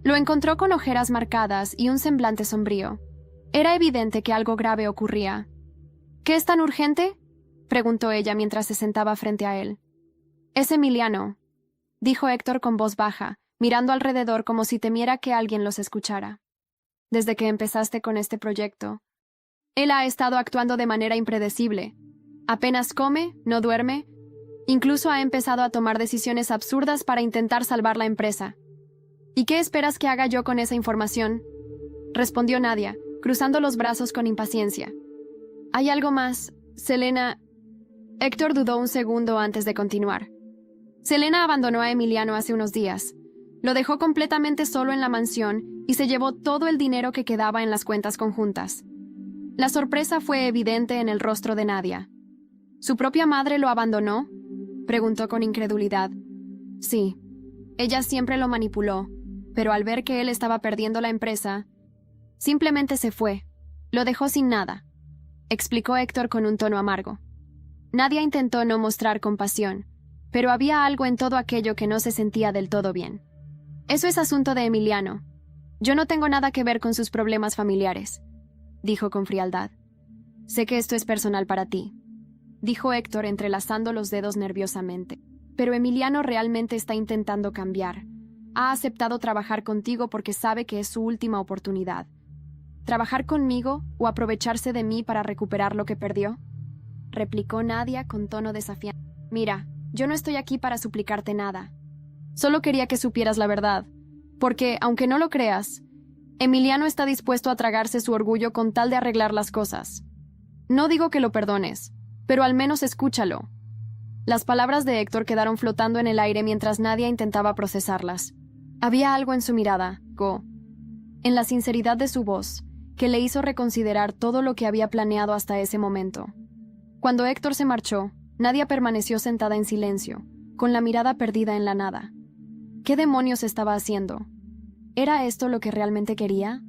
lo encontró con ojeras marcadas y un semblante sombrío. Era evidente que algo grave ocurría. «¿Qué es tan urgente?», preguntó ella mientras se sentaba frente a él. «Es Emiliano», dijo Héctor con voz baja, mirando alrededor como si temiera que alguien los escuchara. «Desde que empezaste con este proyecto, él ha estado actuando de manera impredecible. Apenas come, no duerme, incluso ha empezado a tomar decisiones absurdas para intentar salvar la empresa». «¿Y qué esperas que haga yo con esa información?», respondió Nadia, cruzando los brazos con impaciencia. «Hay algo más, Selena». Héctor dudó un segundo antes de continuar. Selena abandonó a Emiliano hace unos días. Lo dejó completamente solo en la mansión y se llevó todo el dinero que quedaba en las cuentas conjuntas. La sorpresa fue evidente en el rostro de Nadia. «¿Su propia madre lo abandonó?», preguntó con incredulidad. «Sí. Ella siempre lo manipuló, pero al ver que él estaba perdiendo la empresa, simplemente se fue. Lo dejó sin nada», explicó Héctor con un tono amargo. Nadia intentó no mostrar compasión, pero había algo en todo aquello que no se sentía del todo bien. «Eso es asunto de Emiliano. Yo no tengo nada que ver con sus problemas familiares», dijo con frialdad. «Sé que esto es personal para ti», dijo Héctor entrelazando los dedos nerviosamente. «Pero Emiliano realmente está intentando cambiar. Ha aceptado trabajar contigo porque sabe que es su última oportunidad. ¿Trabajar conmigo o aprovecharse de mí para recuperar lo que perdió?», replicó Nadia con tono desafiante. «Mira, yo no estoy aquí para suplicarte nada. Solo quería que supieras la verdad, porque, aunque no lo creas, Emiliano está dispuesto a tragarse su orgullo con tal de arreglar las cosas. No digo que lo perdones, pero al menos escúchalo». Las palabras de Héctor quedaron flotando en el aire mientras Nadia intentaba procesarlas. Había algo en su mirada, en la sinceridad de su voz, que le hizo reconsiderar todo lo que había planeado hasta ese momento. Cuando Héctor se marchó, Nadia permaneció sentada en silencio, con la mirada perdida en la nada. ¿Qué demonios estaba haciendo? ¿Era esto lo que realmente quería?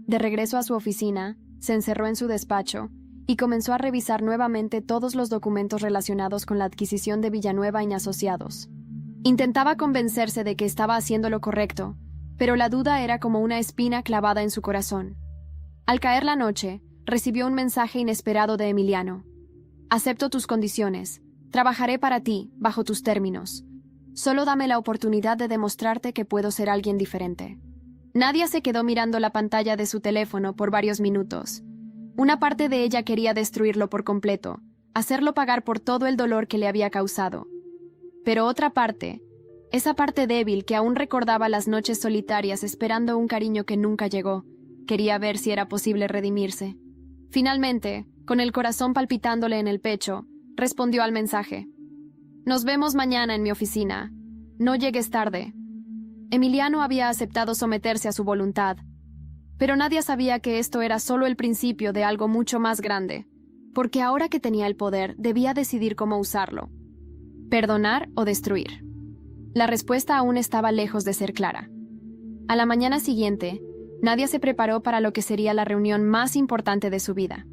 De regreso a su oficina, se encerró en su despacho y comenzó a revisar nuevamente todos los documentos relacionados con la adquisición de Villanueva y Asociados. Intentaba convencerse de que estaba haciendo lo correcto, pero la duda era como una espina clavada en su corazón. Al caer la noche, recibió un mensaje inesperado de Emiliano. «Acepto tus condiciones. Trabajaré para ti, bajo tus términos. Solo dame la oportunidad de demostrarte que puedo ser alguien diferente». Nadia se quedó mirando la pantalla de su teléfono por varios minutos. Una parte de ella quería destruirlo por completo, hacerlo pagar por todo el dolor que le había causado. Pero otra parte, esa parte débil que aún recordaba las noches solitarias esperando un cariño que nunca llegó, quería ver si era posible redimirse. Finalmente, con el corazón palpitándole en el pecho, respondió al mensaje. «Nos vemos mañana en mi oficina. No llegues tarde». Emiliano había aceptado someterse a su voluntad, pero Nadia sabía que esto era solo el principio de algo mucho más grande, porque ahora que tenía el poder debía decidir cómo usarlo. ¿Perdonar o destruir? La respuesta aún estaba lejos de ser clara. A la mañana siguiente, Nadia se preparó para lo que sería la reunión más importante de su vida.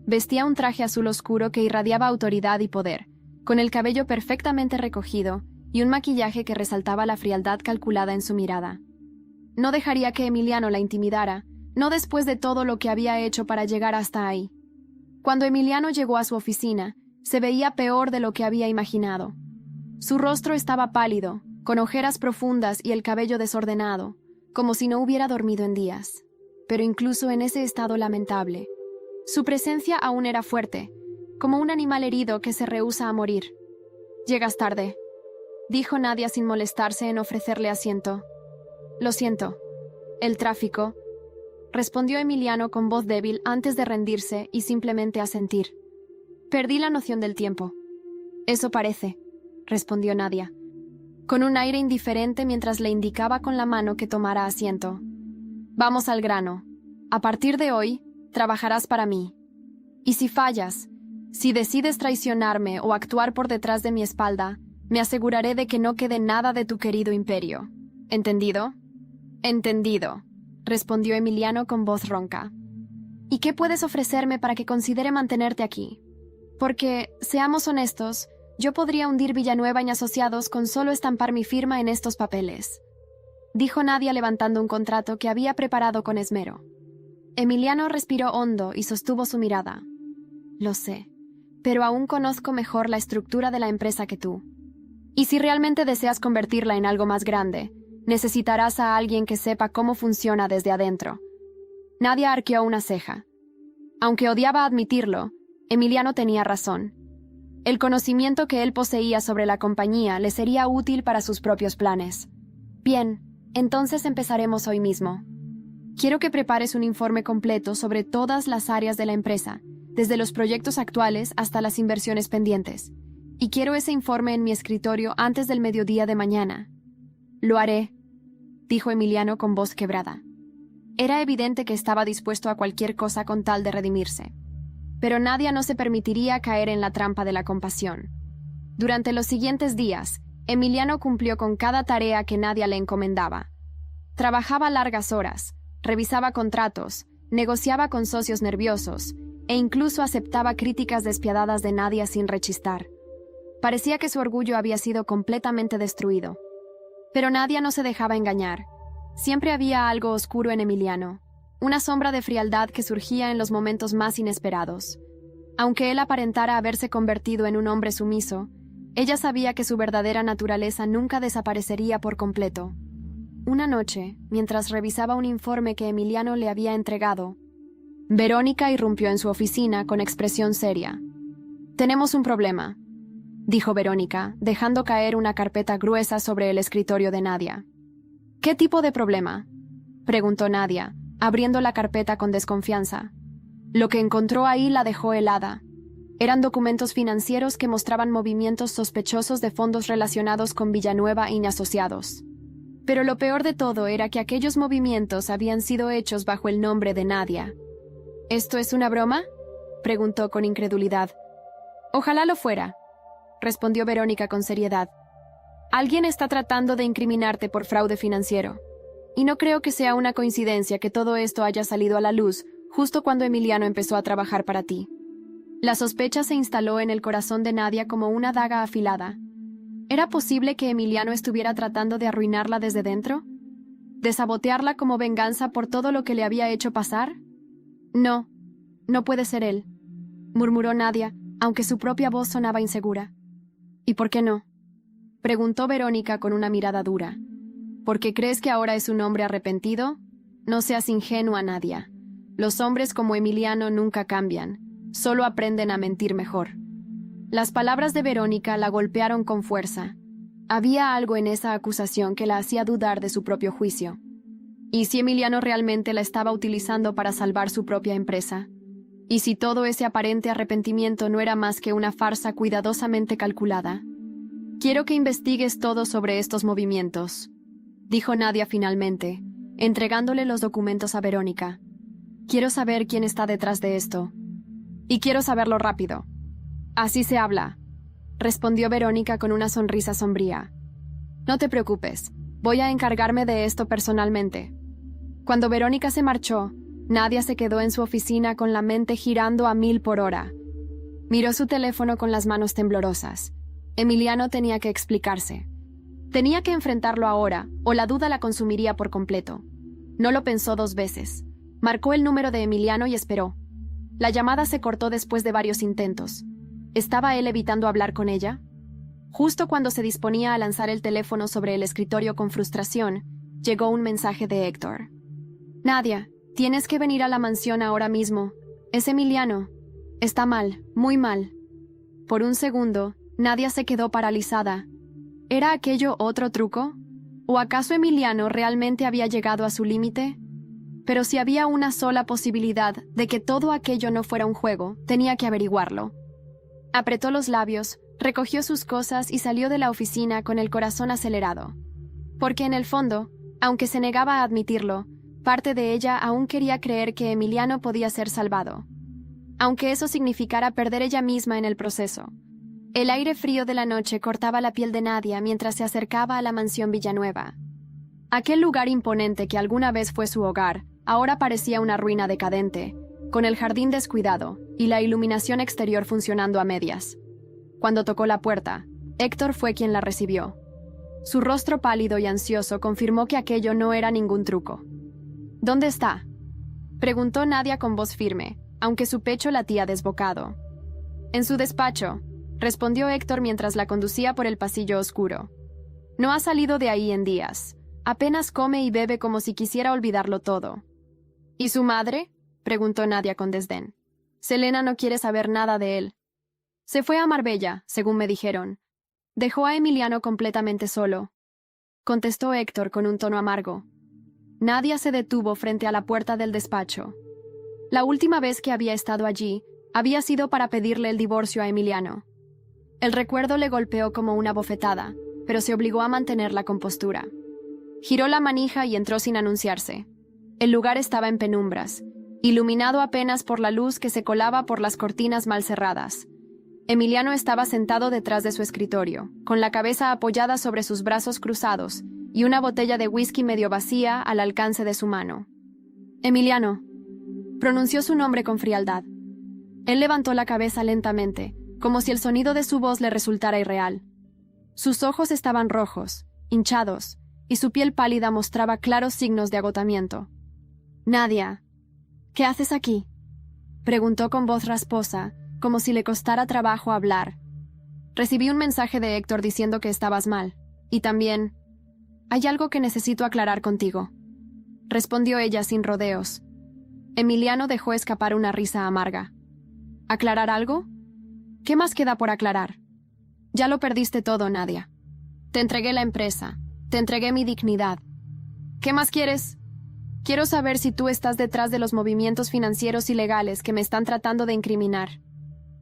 Vestía un traje azul oscuro que irradiaba autoridad y poder, con el cabello perfectamente recogido y un maquillaje que resaltaba la frialdad calculada en su mirada. No dejaría que Emiliano la intimidara, no después de todo lo que había hecho para llegar hasta ahí. Cuando Emiliano llegó a su oficina, se veía peor de lo que había imaginado. Su rostro estaba pálido, con ojeras profundas y el cabello desordenado, como si no hubiera dormido en días. Pero incluso en ese estado lamentable, su presencia aún era fuerte, como un animal herido que se rehúsa a morir. «Llegas tarde», dijo Nadia sin molestarse en ofrecerle asiento. «Lo siento. El tráfico», respondió Emiliano con voz débil antes de rendirse y simplemente asentir. «Perdí la noción del tiempo». «Eso parece», respondió Nadia, con un aire indiferente mientras le indicaba con la mano que tomara asiento. Vamos al grano. A partir de hoy, trabajarás para mí. Y si fallas, si decides traicionarme o actuar por detrás de mi espalda, me aseguraré de que no quede nada de tu querido imperio. ¿Entendido? Entendido, respondió Emiliano con voz ronca. ¿Y qué puedes ofrecerme para que considere mantenerte aquí? Porque, seamos honestos, yo podría hundir Villanueva y Asociados con solo estampar mi firma en estos papeles, dijo Nadia levantando un contrato que había preparado con esmero. Emiliano respiró hondo y sostuvo su mirada. Lo sé, pero aún conozco mejor la estructura de la empresa que tú. Y si realmente deseas convertirla en algo más grande, necesitarás a alguien que sepa cómo funciona desde adentro. Nadia arqueó una ceja. Aunque odiaba admitirlo, Emiliano tenía razón. El conocimiento que él poseía sobre la compañía le sería útil para sus propios planes. Bien, entonces empezaremos hoy mismo. Quiero que prepares un informe completo sobre todas las áreas de la empresa, desde los proyectos actuales hasta las inversiones pendientes. Y quiero ese informe en mi escritorio antes del mediodía de mañana. Lo haré, dijo Emiliano con voz quebrada. Era evidente que estaba dispuesto a cualquier cosa con tal de redimirse. Pero Nadia no se permitiría caer en la trampa de la compasión. Durante los siguientes días, Emiliano cumplió con cada tarea que Nadia le encomendaba. Trabajaba largas horas, revisaba contratos, negociaba con socios nerviosos e incluso aceptaba críticas despiadadas de Nadia sin rechistar. Parecía que su orgullo había sido completamente destruido. Pero Nadia no se dejaba engañar. Siempre había algo oscuro en Emiliano, una sombra de frialdad que surgía en los momentos más inesperados. Aunque él aparentara haberse convertido en un hombre sumiso, ella sabía que su verdadera naturaleza nunca desaparecería por completo. Una noche, mientras revisaba un informe que Emiliano le había entregado, Verónica irrumpió en su oficina con expresión seria. «Tenemos un problema», dijo Verónica, dejando caer una carpeta gruesa sobre el escritorio de Nadia. «¿Qué tipo de problema?», preguntó Nadia, abriendo la carpeta con desconfianza. Lo que encontró ahí la dejó helada. Eran documentos financieros que mostraban movimientos sospechosos de fondos relacionados con Villanueva y Asociados. Pero lo peor de todo era que aquellos movimientos habían sido hechos bajo el nombre de Nadia. «¿Esto es una broma?», preguntó con incredulidad. «Ojalá lo fuera», respondió Verónica con seriedad. «Alguien está tratando de incriminarte por fraude financiero. Y no creo que sea una coincidencia que todo esto haya salido a la luz justo cuando Emiliano empezó a trabajar para ti». La sospecha se instaló en el corazón de Nadia como una daga afilada. ¿Era posible que Emiliano estuviera tratando de arruinarla desde dentro? ¿De sabotearla como venganza por todo lo que le había hecho pasar? No, no puede ser él, murmuró Nadia, aunque su propia voz sonaba insegura. ¿Y por qué no?, preguntó Verónica con una mirada dura. ¿Porque crees que ahora es un hombre arrepentido? No seas ingenua, Nadia. Los hombres como Emiliano nunca cambian, solo aprenden a mentir mejor. Las palabras de Verónica la golpearon con fuerza. Había algo en esa acusación que la hacía dudar de su propio juicio. ¿Y si Emiliano realmente la estaba utilizando para salvar su propia empresa? ¿Y si todo ese aparente arrepentimiento no era más que una farsa cuidadosamente calculada? Quiero que investigues todo sobre estos movimientos, dijo Nadia finalmente, entregándole los documentos a Verónica. Quiero saber quién está detrás de esto. Y quiero saberlo rápido. Así se habla, respondió Verónica con una sonrisa sombría. No te preocupes, voy a encargarme de esto personalmente. Cuando Verónica se marchó, Nadia se quedó en su oficina con la mente girando a 1000 por hora. Miró su teléfono con las manos temblorosas. Emiliano tenía que explicarse. Tenía que enfrentarlo ahora, o la duda la consumiría por completo. No lo pensó 2 veces. Marcó el número de Emiliano y esperó. La llamada se cortó después de varios intentos. ¿Estaba él evitando hablar con ella? Justo cuando se disponía a lanzar el teléfono sobre el escritorio con frustración, llegó un mensaje de Héctor. «Nadia, tienes que venir a la mansión ahora mismo. Es Emiliano. Está mal, muy mal». Por un segundo, Nadia se quedó paralizada. ¿Era aquello otro truco? ¿O acaso Emiliano realmente había llegado a su límite? Pero si había una sola posibilidad de que todo aquello no fuera un juego, tenía que averiguarlo. Apretó los labios, recogió sus cosas y salió de la oficina con el corazón acelerado. Porque en el fondo, aunque se negaba a admitirlo, Parte de ella aún quería creer que Emiliano podía ser salvado, aunque eso significara perder ella misma en el proceso. El aire frío de la noche cortaba la piel de Nadia mientras se acercaba a la mansión Villanueva. Aquel lugar imponente que alguna vez fue su hogar, ahora parecía una ruina decadente, con el jardín descuidado y la iluminación exterior funcionando a medias. Cuando tocó la puerta, Héctor fue quien la recibió. Su rostro pálido y ansioso confirmó que aquello no era ningún truco. «¿Dónde está?», preguntó Nadia con voz firme, aunque su pecho latía desbocado. «En su despacho», respondió Héctor mientras la conducía por el pasillo oscuro. «No ha salido de ahí en días. Apenas come y bebe como si quisiera olvidarlo todo». «¿Y su madre?», preguntó Nadia con desdén. «Selena no quiere saber nada de él. Se fue a Marbella, según me dijeron. Dejó a Emiliano completamente solo», contestó Héctor con un tono amargo. Nadia se detuvo frente a la puerta del despacho. La última vez que había estado allí había sido para pedirle el divorcio a Emiliano. El recuerdo le golpeó como una bofetada, pero se obligó a mantener la compostura. Giró la manija y entró sin anunciarse. El lugar estaba en penumbras, iluminado apenas por la luz que se colaba por las cortinas mal cerradas. Emiliano estaba sentado detrás de su escritorio, con la cabeza apoyada sobre sus brazos cruzados y una botella de whisky medio vacía al alcance de su mano. «Emiliano», pronunció su nombre con frialdad. Él levantó la cabeza lentamente, como si el sonido de su voz le resultara irreal. Sus ojos estaban rojos, hinchados, y su piel pálida mostraba claros signos de agotamiento. «Nadia, ¿qué haces aquí?», preguntó con voz rasposa, como si le costara trabajo hablar. «Recibí un mensaje de Héctor diciendo que estabas mal, y también... hay algo que necesito aclarar contigo», respondió ella sin rodeos. Emiliano dejó escapar una risa amarga. «¿Aclarar algo? ¿Qué más queda por aclarar? Ya lo perdiste todo, Nadia. Te entregué la empresa, te entregué mi dignidad. ¿Qué más quieres? Quiero saber si tú estás detrás de los movimientos financieros ilegales que me están tratando de incriminar»,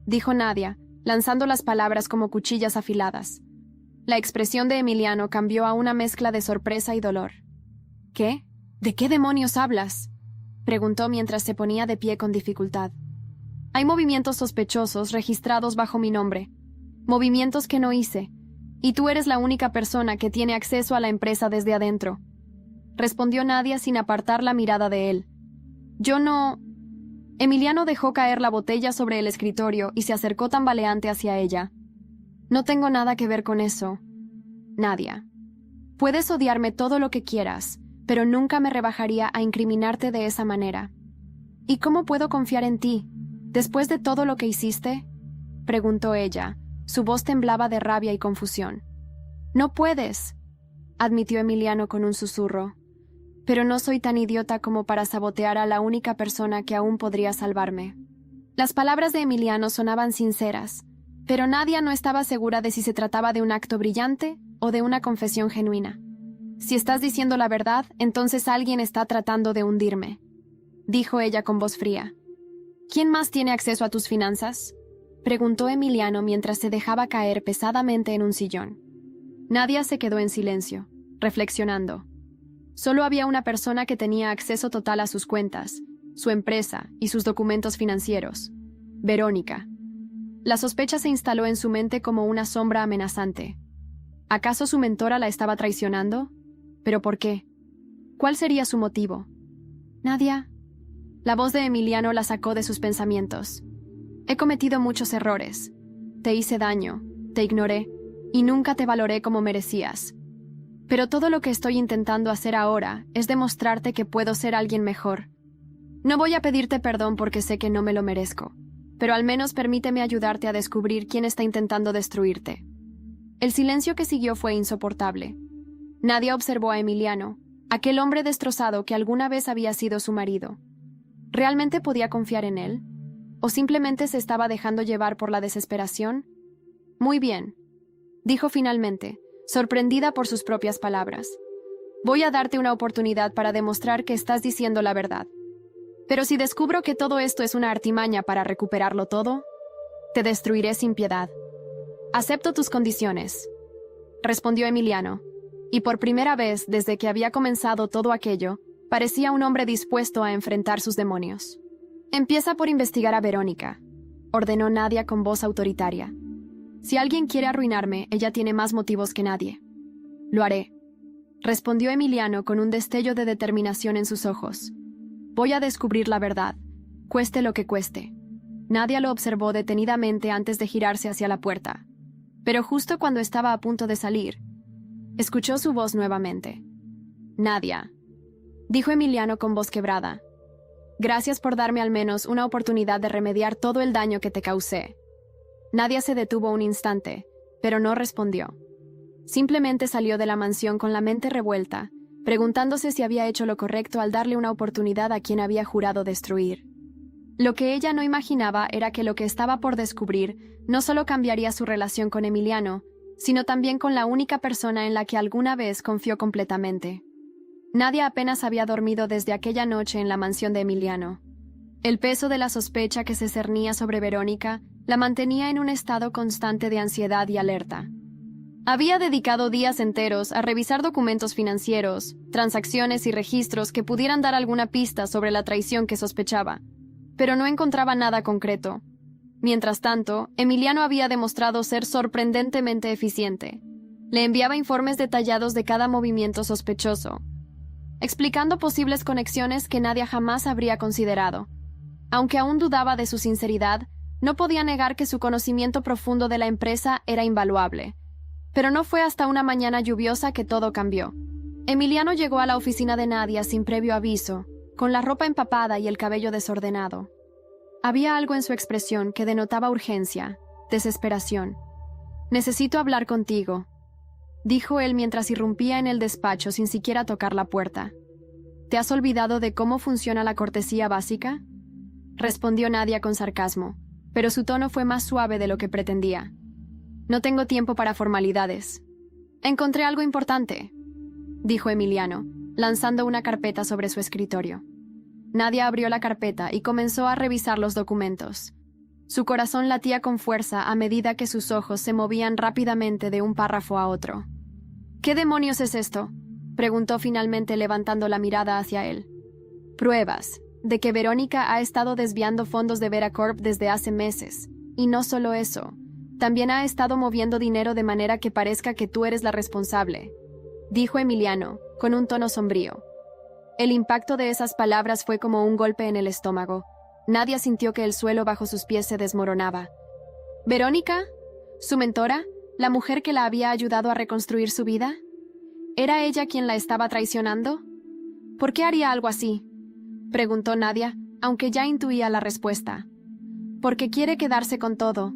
dijo Nadia, lanzando las palabras como cuchillas afiladas. La expresión de Emiliano cambió a una mezcla de sorpresa y dolor. «¿Qué? ¿De qué demonios hablas?», preguntó mientras se ponía de pie con dificultad. «Hay movimientos sospechosos registrados bajo mi nombre, movimientos que no hice, y tú eres la única persona que tiene acceso a la empresa desde adentro», respondió Nadia sin apartar la mirada de él. «Yo no...». Emiliano dejó caer la botella sobre el escritorio y se acercó tambaleante hacia ella. «No tengo nada que ver con eso, Nadia. Puedes odiarme todo lo que quieras, pero nunca me rebajaría a incriminarte de esa manera. ¿Y cómo puedo confiar en ti, después de todo lo que hiciste?», preguntó ella. Su voz temblaba de rabia y confusión. «No puedes», admitió Emiliano con un susurro. «Pero no soy tan idiota como para sabotear a la única persona que aún podría salvarme». Las palabras de Emiliano sonaban sinceras, pero Nadia no estaba segura de si se trataba de un acto brillante o de una confesión genuina. «Si estás diciendo la verdad, entonces alguien está tratando de hundirme», dijo ella con voz fría. «¿Quién más tiene acceso a tus finanzas?», preguntó Emiliano mientras se dejaba caer pesadamente en un sillón. Nadia se quedó en silencio, reflexionando. Solo había una persona que tenía acceso total a sus cuentas, su empresa y sus documentos financieros: Verónica. La sospecha se instaló en su mente como una sombra amenazante. ¿Acaso su mentora la estaba traicionando? ¿Pero por qué? ¿Cuál sería su motivo? «Nadia», la voz de Emiliano la sacó de sus pensamientos. «He cometido muchos errores. Te hice daño, te ignoré, y nunca te valoré como merecías. Pero todo lo que estoy intentando hacer ahora es demostrarte que puedo ser alguien mejor. No voy a pedirte perdón porque sé que no me lo merezco, pero al menos permíteme ayudarte a descubrir quién está intentando destruirte». El silencio que siguió fue insoportable. Nadia observó a Emiliano, aquel hombre destrozado que alguna vez había sido su marido. ¿Realmente podía confiar en él? ¿O simplemente se estaba dejando llevar por la desesperación? «Muy bien», dijo finalmente, sorprendida por sus propias palabras. «Voy a darte una oportunidad para demostrar que estás diciendo la verdad. Pero si descubro que todo esto es una artimaña para recuperarlo todo, te destruiré sin piedad». «Acepto tus condiciones», respondió Emiliano, y por primera vez desde que había comenzado todo aquello, Parecía un hombre dispuesto a enfrentar sus demonios. «Empieza por investigar a Verónica», ordenó Nadia con voz autoritaria. «Si alguien quiere arruinarme, ella tiene más motivos que nadie». «Lo haré», respondió Emiliano con un destello de determinación en sus ojos. «Voy a descubrir la verdad, cueste lo que cueste». Nadia lo observó detenidamente antes de girarse hacia la puerta. Pero justo cuando estaba a punto de salir, escuchó su voz nuevamente. «Nadia», dijo Emiliano con voz quebrada. «Gracias por darme al menos una oportunidad de remediar todo el daño que te causé». Nadia se detuvo un instante, pero no respondió. Simplemente salió de la mansión con la mente revuelta, preguntándose si había hecho lo correcto al darle una oportunidad a quien había jurado destruir. Lo que ella no imaginaba era que lo que estaba por descubrir no solo cambiaría su relación con Emiliano, sino también con la única persona en la que alguna vez confió completamente. Nadia apenas había dormido desde aquella noche en la mansión de Emiliano. El peso de la sospecha que se cernía sobre Verónica la mantenía en un estado constante de ansiedad y alerta. Había dedicado días enteros a revisar documentos financieros, transacciones y registros que pudieran dar alguna pista sobre la traición que sospechaba, pero no encontraba nada concreto. Mientras tanto, Emiliano había demostrado ser sorprendentemente eficiente. Le enviaba informes detallados de cada movimiento sospechoso, explicando posibles conexiones que Nadia jamás habría considerado. Aunque aún dudaba de su sinceridad, no podía negar que su conocimiento profundo de la empresa era invaluable. Pero no fue hasta una mañana lluviosa que todo cambió. Emiliano llegó a la oficina de Nadia sin previo aviso, con la ropa empapada y el cabello desordenado. Había algo en su expresión que denotaba urgencia, desesperación. «Necesito hablar contigo», dijo él mientras irrumpía en el despacho sin siquiera tocar la puerta. «¿Te has olvidado de cómo funciona la cortesía básica?», respondió Nadia con sarcasmo, pero su tono fue más suave de lo que pretendía. «No tengo tiempo para formalidades. Encontré algo importante», dijo Emiliano, lanzando una carpeta sobre su escritorio. Nadia abrió la carpeta y comenzó a revisar los documentos. Su corazón latía con fuerza a medida que sus ojos se movían rápidamente de un párrafo a otro. «¿Qué demonios es esto?», preguntó finalmente levantando la mirada hacia él. «Pruebas de que Verónica ha estado desviando fondos de Veracorp desde hace meses. Y no solo eso, también ha estado moviendo dinero de manera que parezca que tú eres la responsable», dijo Emiliano, con un tono sombrío. El impacto de esas palabras fue como un golpe en el estómago. Nadia sintió que el suelo bajo sus pies se desmoronaba. ¿Verónica? ¿Su mentora? ¿La mujer que la había ayudado a reconstruir su vida? ¿Era ella quien la estaba traicionando? ¿Por qué haría algo así?, preguntó Nadia, aunque ya intuía la respuesta. «Porque quiere quedarse con todo»,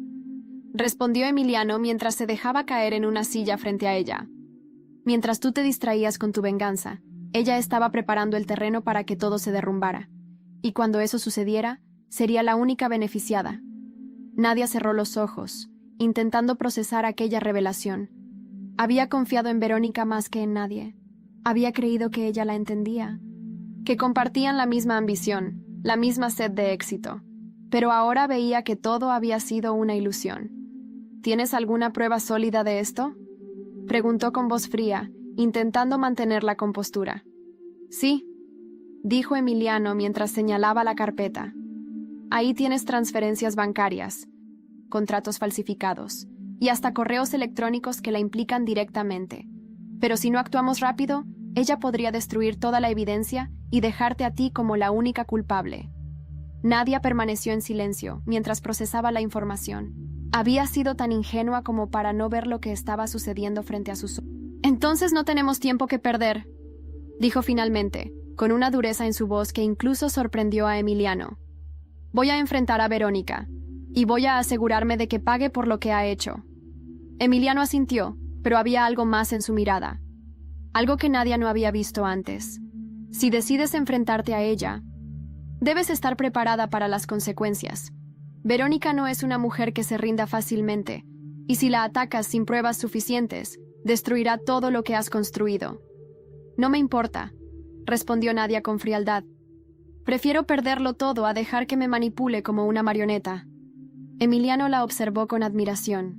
respondió Emiliano mientras se dejaba caer en una silla frente a ella. «Mientras tú te distraías con tu venganza, ella estaba preparando el terreno para que todo se derrumbara. Y cuando eso sucediera, sería la única beneficiada». Nadia cerró los ojos, intentando procesar aquella revelación. Había confiado en Verónica más que en nadie. Había creído que ella la entendía, que compartían la misma ambición, la misma sed de éxito. Pero ahora veía que todo había sido una ilusión. «¿Tienes alguna prueba sólida de esto?», preguntó con voz fría, intentando mantener la compostura. «Sí», dijo Emiliano mientras señalaba la carpeta. «Ahí tienes transferencias bancarias, contratos falsificados y hasta correos electrónicos que la implican directamente. Pero si no actuamos rápido, ella podría destruir toda la evidencia y dejarte a ti como la única culpable». Nadia permaneció en silencio mientras procesaba la información. Había sido tan ingenua como para no ver lo que estaba sucediendo frente a sus ojos. «Entonces no tenemos tiempo que perder», dijo finalmente, con una dureza en su voz que incluso sorprendió a Emiliano. «Voy a enfrentar a Verónica, y voy a asegurarme de que pague por lo que ha hecho». Emiliano asintió, pero había algo más en su mirada. Algo que Nadia no había visto antes. «Si decides enfrentarte a ella, debes estar preparada para las consecuencias. Verónica no es una mujer que se rinda fácilmente, y si la atacas sin pruebas suficientes, destruirá todo lo que has construido». «No me importa», respondió Nadia con frialdad. «Prefiero perderlo todo a dejar que me manipule como una marioneta». Emiliano la observó con admiración.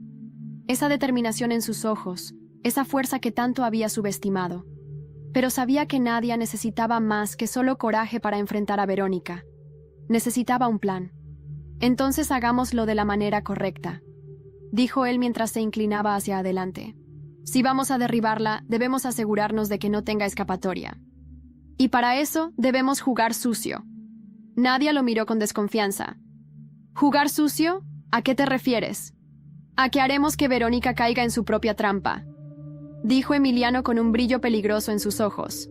Esa determinación en sus ojos, esa fuerza que tanto había subestimado. Pero sabía que Nadia necesitaba más que solo coraje para enfrentar a Verónica. Necesitaba un plan. Entonces hagámoslo de la manera correcta, dijo él mientras se inclinaba hacia adelante. Si vamos a derribarla, debemos asegurarnos de que no tenga escapatoria. Y para eso debemos jugar sucio. Nadia lo miró con desconfianza. ¿Jugar sucio? ¿A qué te refieres? A que haremos que Verónica caiga en su propia trampa, dijo Emiliano con un brillo peligroso en sus ojos.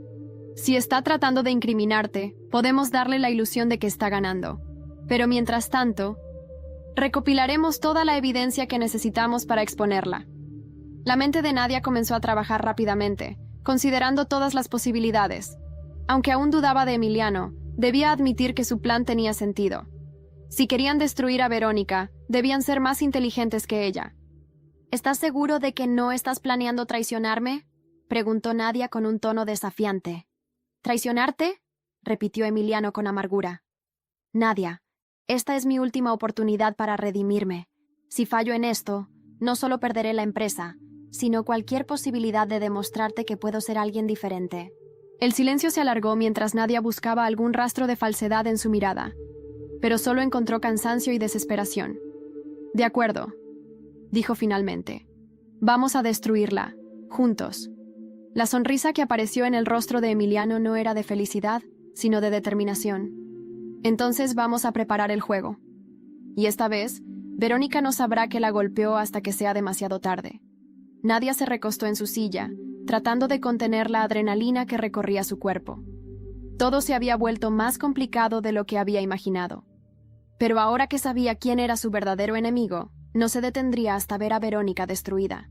Si está tratando de incriminarte, podemos darle la ilusión de que está ganando. Pero mientras tanto, recopilaremos toda la evidencia que necesitamos para exponerla. La mente de Nadia comenzó a trabajar rápidamente, considerando todas las posibilidades. Aunque aún dudaba de Emiliano, debía admitir que su plan tenía sentido. Si querían destruir a Verónica, debían ser más inteligentes que ella. ¿Estás seguro de que no estás planeando traicionarme?, preguntó Nadia con un tono desafiante. ¿Traicionarte?, repitió Emiliano con amargura. Nadia, esta es mi última oportunidad para redimirme. Si fallo en esto, no solo perderé la empresa, sino cualquier posibilidad de demostrarte que puedo ser alguien diferente. El silencio se alargó mientras Nadia buscaba algún rastro de falsedad en su mirada, pero solo encontró cansancio y desesperación. De acuerdo, dijo finalmente. Vamos a destruirla, juntos. La sonrisa que apareció en el rostro de Emiliano no era de felicidad, sino de determinación. Entonces vamos a preparar el juego. Y esta vez, Verónica no sabrá que la golpeó hasta que sea demasiado tarde. Nadia se recostó en su silla, tratando de contener la adrenalina que recorría su cuerpo. Todo se había vuelto más complicado de lo que había imaginado. Pero ahora que sabía quién era su verdadero enemigo, no se detendría hasta ver a Verónica destruida.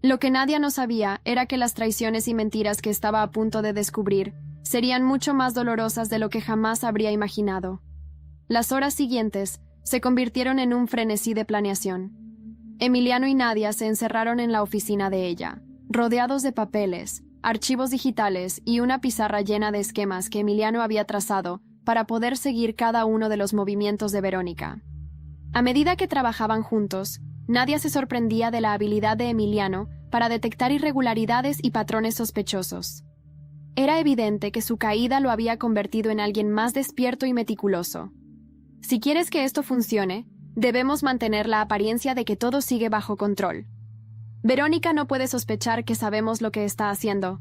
Lo que Nadia no sabía era que las traiciones y mentiras que estaba a punto de descubrir serían mucho más dolorosas de lo que jamás habría imaginado. Las horas siguientes se convirtieron en un frenesí de planeación. Emiliano y Nadia se encerraron en la oficina de ella, rodeados de papeles, archivos digitales y una pizarra llena de esquemas que Emiliano había trazado para poder seguir cada uno de los movimientos de Verónica. A medida que trabajaban juntos, Nadia se sorprendía de la habilidad de Emiliano para detectar irregularidades y patrones sospechosos. Era evidente que su caída lo había convertido en alguien más despierto y meticuloso. Si quieres que esto funcione, debemos mantener la apariencia de que todo sigue bajo control. Verónica no puede sospechar que sabemos lo que está haciendo,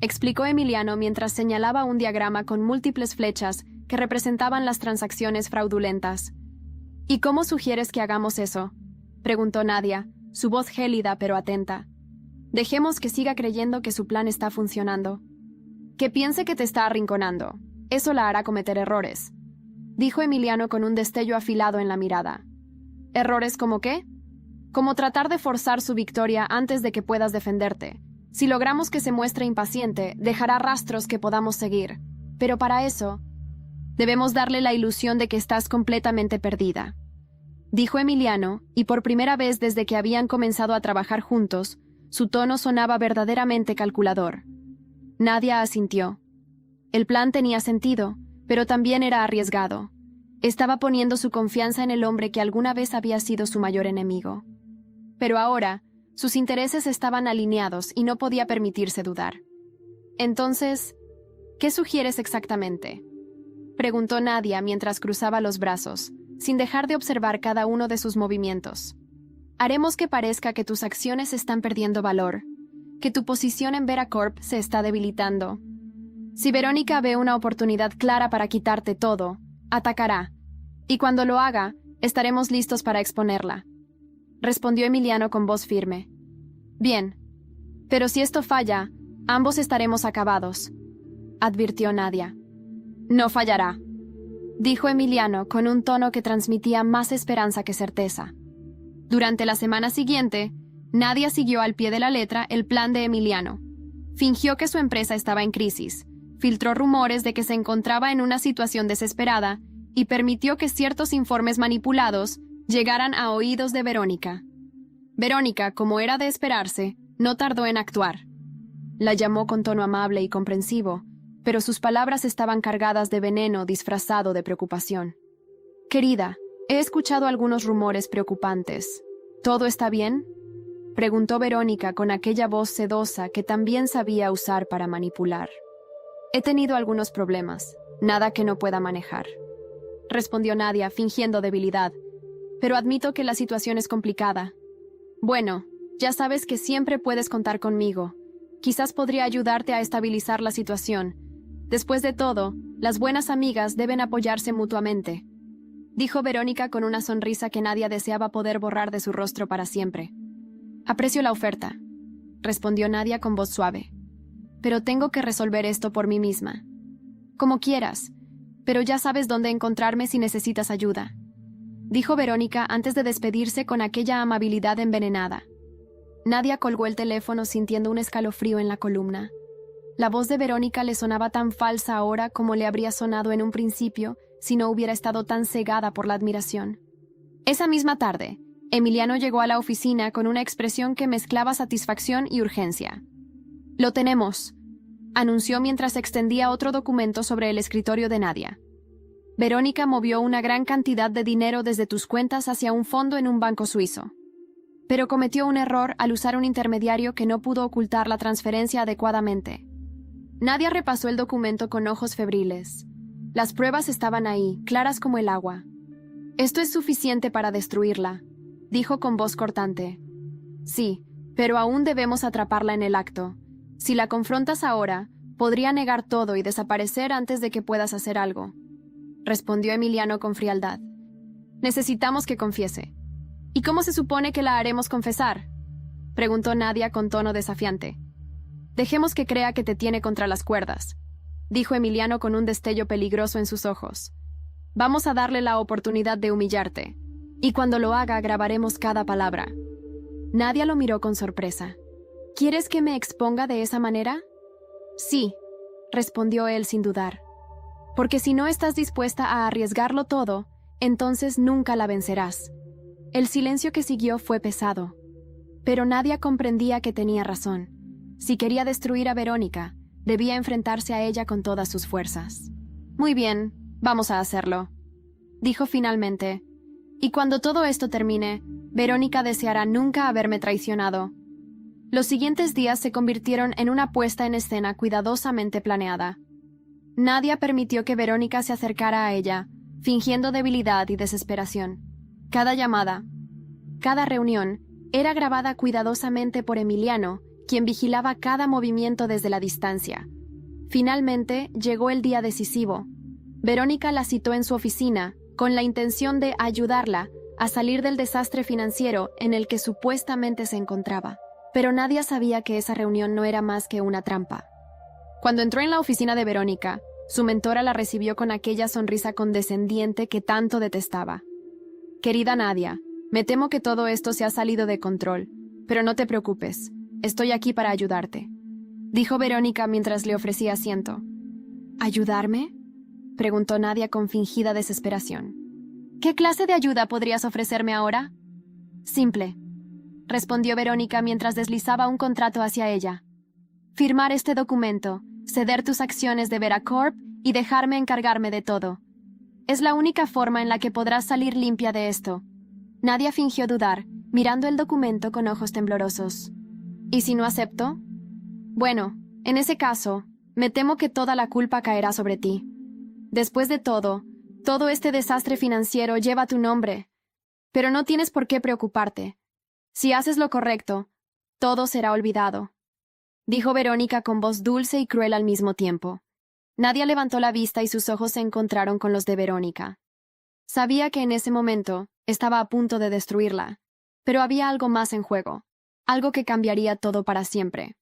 explicó Emiliano mientras señalaba un diagrama con múltiples flechas que representaban las transacciones fraudulentas. ¿Y cómo sugieres que hagamos eso?, preguntó Nadia, su voz gélida pero atenta. Dejemos que siga creyendo que su plan está funcionando. Que piense que te está arrinconando. Eso la hará cometer errores, dijo Emiliano con un destello afilado en la mirada. ¿Errores como qué? Como tratar de forzar su victoria antes de que puedas defenderte. Si logramos que se muestre impaciente, dejará rastros que podamos seguir. Pero para eso, debemos darle la ilusión de que estás completamente perdida, dijo Emiliano, y por primera vez desde que habían comenzado a trabajar juntos, su tono sonaba verdaderamente calculador. Nadia asintió. El plan tenía sentido, pero también era arriesgado. Estaba poniendo su confianza en el hombre que alguna vez había sido su mayor enemigo. Pero ahora, sus intereses estaban alineados y no podía permitirse dudar. Entonces, ¿qué sugieres exactamente?, preguntó Nadia mientras cruzaba los brazos, sin dejar de observar cada uno de sus movimientos. Haremos que parezca que tus acciones están perdiendo valor, que tu posición en Veracorp se está debilitando. Si Verónica ve una oportunidad clara para quitarte todo, atacará, y cuando lo haga, estaremos listos para exponerla, respondió Emiliano con voz firme. Bien, pero si esto falla, ambos estaremos acabados, advirtió Nadia. No fallará, dijo Emiliano con un tono que transmitía más esperanza que certeza. Durante la semana siguiente, Nadia siguió al pie de la letra el plan de Emiliano. Fingió que su empresa estaba en crisis, filtró rumores de que se encontraba en una situación desesperada y permitió que ciertos informes manipulados llegaran a oídos de Verónica. Verónica, como era de esperarse, no tardó en actuar. La llamó con tono amable y comprensivo, pero sus palabras estaban cargadas de veneno disfrazado de preocupación. Querida, he escuchado algunos rumores preocupantes. ¿Todo está bien? Preguntó Verónica con aquella voz sedosa que también sabía usar para manipular. He tenido algunos problemas, nada que no pueda manejar. Respondió Nadia, fingiendo debilidad. Pero admito que la situación es complicada. Bueno, ya sabes que siempre puedes contar conmigo. Quizás podría ayudarte a estabilizar la situación. Después de todo, las buenas amigas deben apoyarse mutuamente. Dijo Verónica con una sonrisa que Nadia deseaba poder borrar de su rostro para siempre. Aprecio la oferta, respondió Nadia con voz suave. Pero tengo que resolver esto por mí misma. Como quieras, pero ya sabes dónde encontrarme si necesitas ayuda. Dijo Verónica antes de despedirse con aquella amabilidad envenenada. Nadia colgó el teléfono sintiendo un escalofrío en la columna. La voz de Verónica le sonaba tan falsa ahora como le habría sonado en un principio si no hubiera estado tan cegada por la admiración. Esa misma tarde, Emiliano llegó a la oficina con una expresión que mezclaba satisfacción y urgencia. «Lo tenemos», anunció mientras extendía otro documento sobre el escritorio de Nadia. «Verónica movió una gran cantidad de dinero desde tus cuentas hacia un fondo en un banco suizo. Pero cometió un error al usar un intermediario que no pudo ocultar la transferencia adecuadamente». Nadia repasó el documento con ojos febriles. Las pruebas estaban ahí, claras como el agua. «Esto es suficiente para destruirla», dijo con voz cortante. «Sí, pero aún debemos atraparla en el acto. Si la confrontas ahora, podría negar todo y desaparecer antes de que puedas hacer algo», respondió Emiliano con frialdad. «Necesitamos que confiese». «¿Y cómo se supone que la haremos confesar?», preguntó Nadia con tono desafiante. «Dejemos que crea que te tiene contra las cuerdas», dijo Emiliano con un destello peligroso en sus ojos. «Vamos a darle la oportunidad de humillarte. Y cuando lo haga, grabaremos cada palabra». Nadia lo miró con sorpresa. «¿Quieres que me exponga de esa manera?» «Sí», respondió él sin dudar. «Porque si no estás dispuesta a arriesgarlo todo, entonces nunca la vencerás». El silencio que siguió fue pesado. Pero Nadia comprendía que tenía razón. Si quería destruir a Verónica, debía enfrentarse a ella con todas sus fuerzas. «Muy bien, vamos a hacerlo», dijo finalmente. «Y cuando todo esto termine, Verónica deseará nunca haberme traicionado». Los siguientes días se convirtieron en una puesta en escena cuidadosamente planeada. Nadia permitió que Verónica se acercara a ella, fingiendo debilidad y desesperación. Cada llamada, cada reunión, era grabada cuidadosamente por Emiliano, quien vigilaba cada movimiento desde la distancia. Finalmente, llegó el día decisivo. Verónica la citó en su oficina, con la intención de ayudarla a salir del desastre financiero en el que supuestamente se encontraba. Pero Nadia sabía que esa reunión no era más que una trampa. Cuando entró en la oficina de Verónica, su mentora la recibió con aquella sonrisa condescendiente que tanto detestaba. «Querida Nadia, me temo que todo esto se ha salido de control, pero no te preocupes, estoy aquí para ayudarte», dijo Verónica mientras le ofrecía asiento. «¿Ayudarme?», preguntó Nadia con fingida desesperación. «¿Qué clase de ayuda podrías ofrecerme ahora?». «Simple», respondió Verónica mientras deslizaba un contrato hacia ella. «Firmar este documento, ceder tus acciones de Veracorp y dejarme encargarme de todo. Es la única forma en la que podrás salir limpia de esto». Nadia fingió dudar, mirando el documento con ojos temblorosos. «¿Y si no acepto?». «Bueno, en ese caso, me temo que toda la culpa caerá sobre ti. Después de todo este desastre financiero lleva tu nombre. Pero no tienes por qué preocuparte. Si haces lo correcto, todo será olvidado», dijo Verónica con voz dulce y cruel al mismo tiempo. Nadia levantó la vista y sus ojos se encontraron con los de Verónica. Sabía que en ese momento estaba a punto de destruirla, pero había algo más en juego, algo que cambiaría todo para siempre.